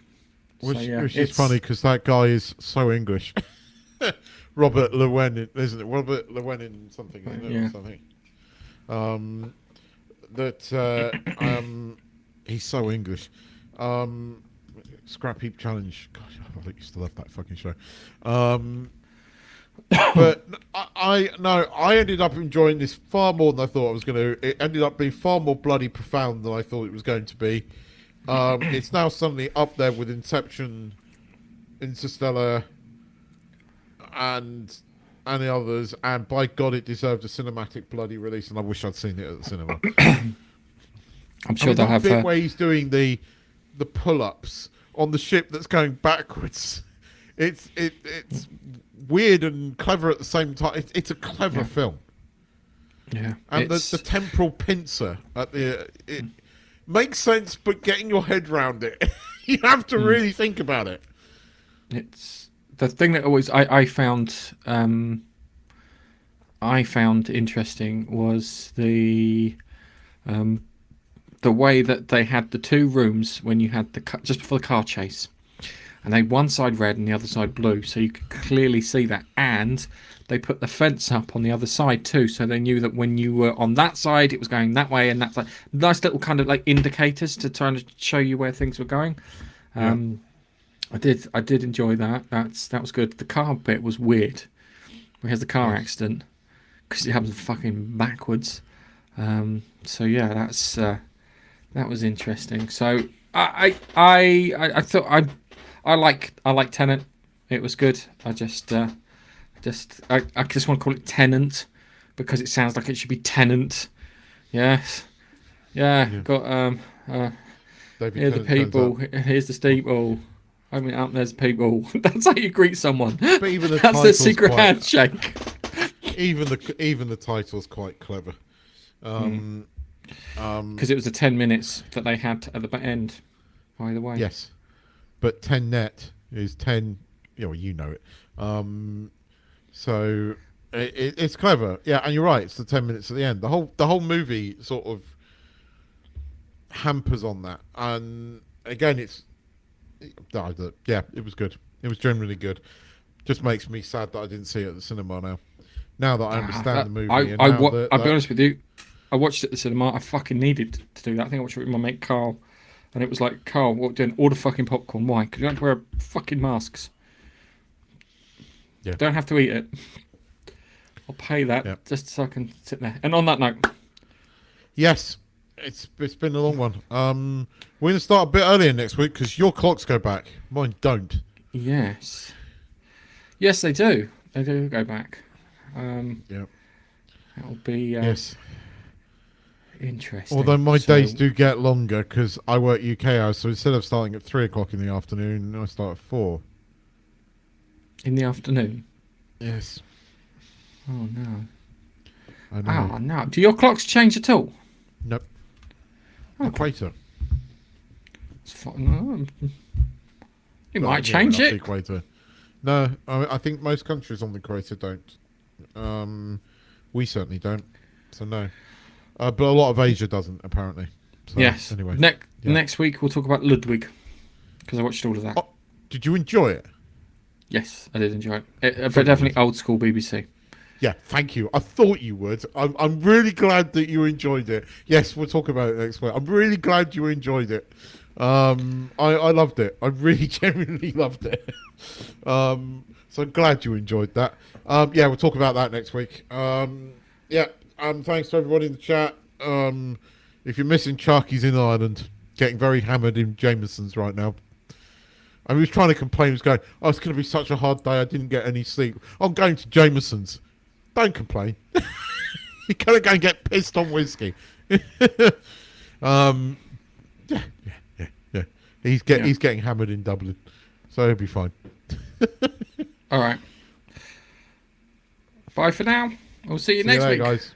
Which is funny because that guy is so English. Robert Llewellyn, isn't it? Robert Llewellyn something, isn't it?
Yeah.
Or something. He's so English. Scrap Heap Challenge. Gosh, I used to love that fucking show. But I ended up enjoying this far more than I thought I was going to. It ended up being far more bloody profound than I thought it was going to be. It's now suddenly up there with Inception, Interstellar, and the others, and by God, it deserved a cinematic bloody release, and I wish I'd seen it at the cinema.
I'm sure they'll have.
Where he's doing the pull-ups on the ship that's going backwards. It's weird and clever at the same time. It's a clever film.
Yeah,
and the temporal pincer at it makes sense, but getting your head round it, you have to really think about it.
It's the thing that always I found interesting was the way that they had the two rooms when you had just before the car chase, and they had one side red and the other side blue, so you could clearly see that, and they put the fence up on the other side too, so they knew that when you were on that side it was going that way and that side. Nice little kind of like indicators to try and show you where things were going. I did enjoy that. That was good. The car bit was weird. Where he has the car accident because it happens fucking backwards. So yeah, that was interesting. So I thought I like Tenet. It was good. I just want to call it Tenant because it sounds like it should be Tenant. Yes. Yeah. Got here the people. Here's the steeple. I mean, up there's people. That's how you greet someone.
But even
that's the secret handshake.
Even the title's quite clever.
Because it was the 10 minutes that they had at the end. By the way.
Yes, but 10 net is 10. You know it. So it's clever. Yeah, and you're right. It's the 10 minutes at the end. The whole movie sort of hampers on that. And again, it was good. It was generally good. Just makes me sad that I didn't see it at the cinema now. Now that I understand the movie.
I'll be honest with you. I watched it at the cinema. I fucking needed to do that. I think I watched it with my mate Carl. And it was like, Carl, what doing? Order fucking popcorn. Why? Because you don't have to wear fucking masks.
Yeah.
Don't have to eat it. I'll pay that just so I can sit there. And on that note.
Yes. It's been a long one. We're going to start a bit earlier next week because your clocks go back. Mine don't.
Yes. Yes, they do. They do go back. It'll be interesting.
Although my days do get longer because I work UK hours, so instead of starting at 3 o'clock in the afternoon, I start at 4.
In the afternoon?
Yes.
Oh, no.
I know.
Oh, no. Do your clocks change at all?
Nope.
Oh.
Equator.
It's fine. You might change it.
Equator. No, I think most countries on the equator don't. We certainly don't. So no. But a lot of Asia doesn't, apparently. So,
yes.
Anyway.
Next week we'll talk about Ludwig. Because I watched all of that.
Oh, did you enjoy it?
Yes, I did enjoy it. But definitely old school BBC.
Yeah, thank you. I thought you would. I'm really glad that you enjoyed it. Yes, we'll talk about it next week. I'm really glad you enjoyed it. I loved it. I really genuinely loved it. So I'm glad you enjoyed that. We'll talk about that next week. Thanks to everybody in the chat. If you're missing Chuck, he's in Ireland, getting very hammered in Jameson's right now. And he was trying to complain. He was going, "Oh, it's going to be such a hard day. I didn't get any sleep. I'm going to Jameson's." Don't complain. You're going to go and get pissed on whiskey. He's getting hammered in Dublin, so he'll be fine.
All right. Bye for now. We'll see you next week,
guys.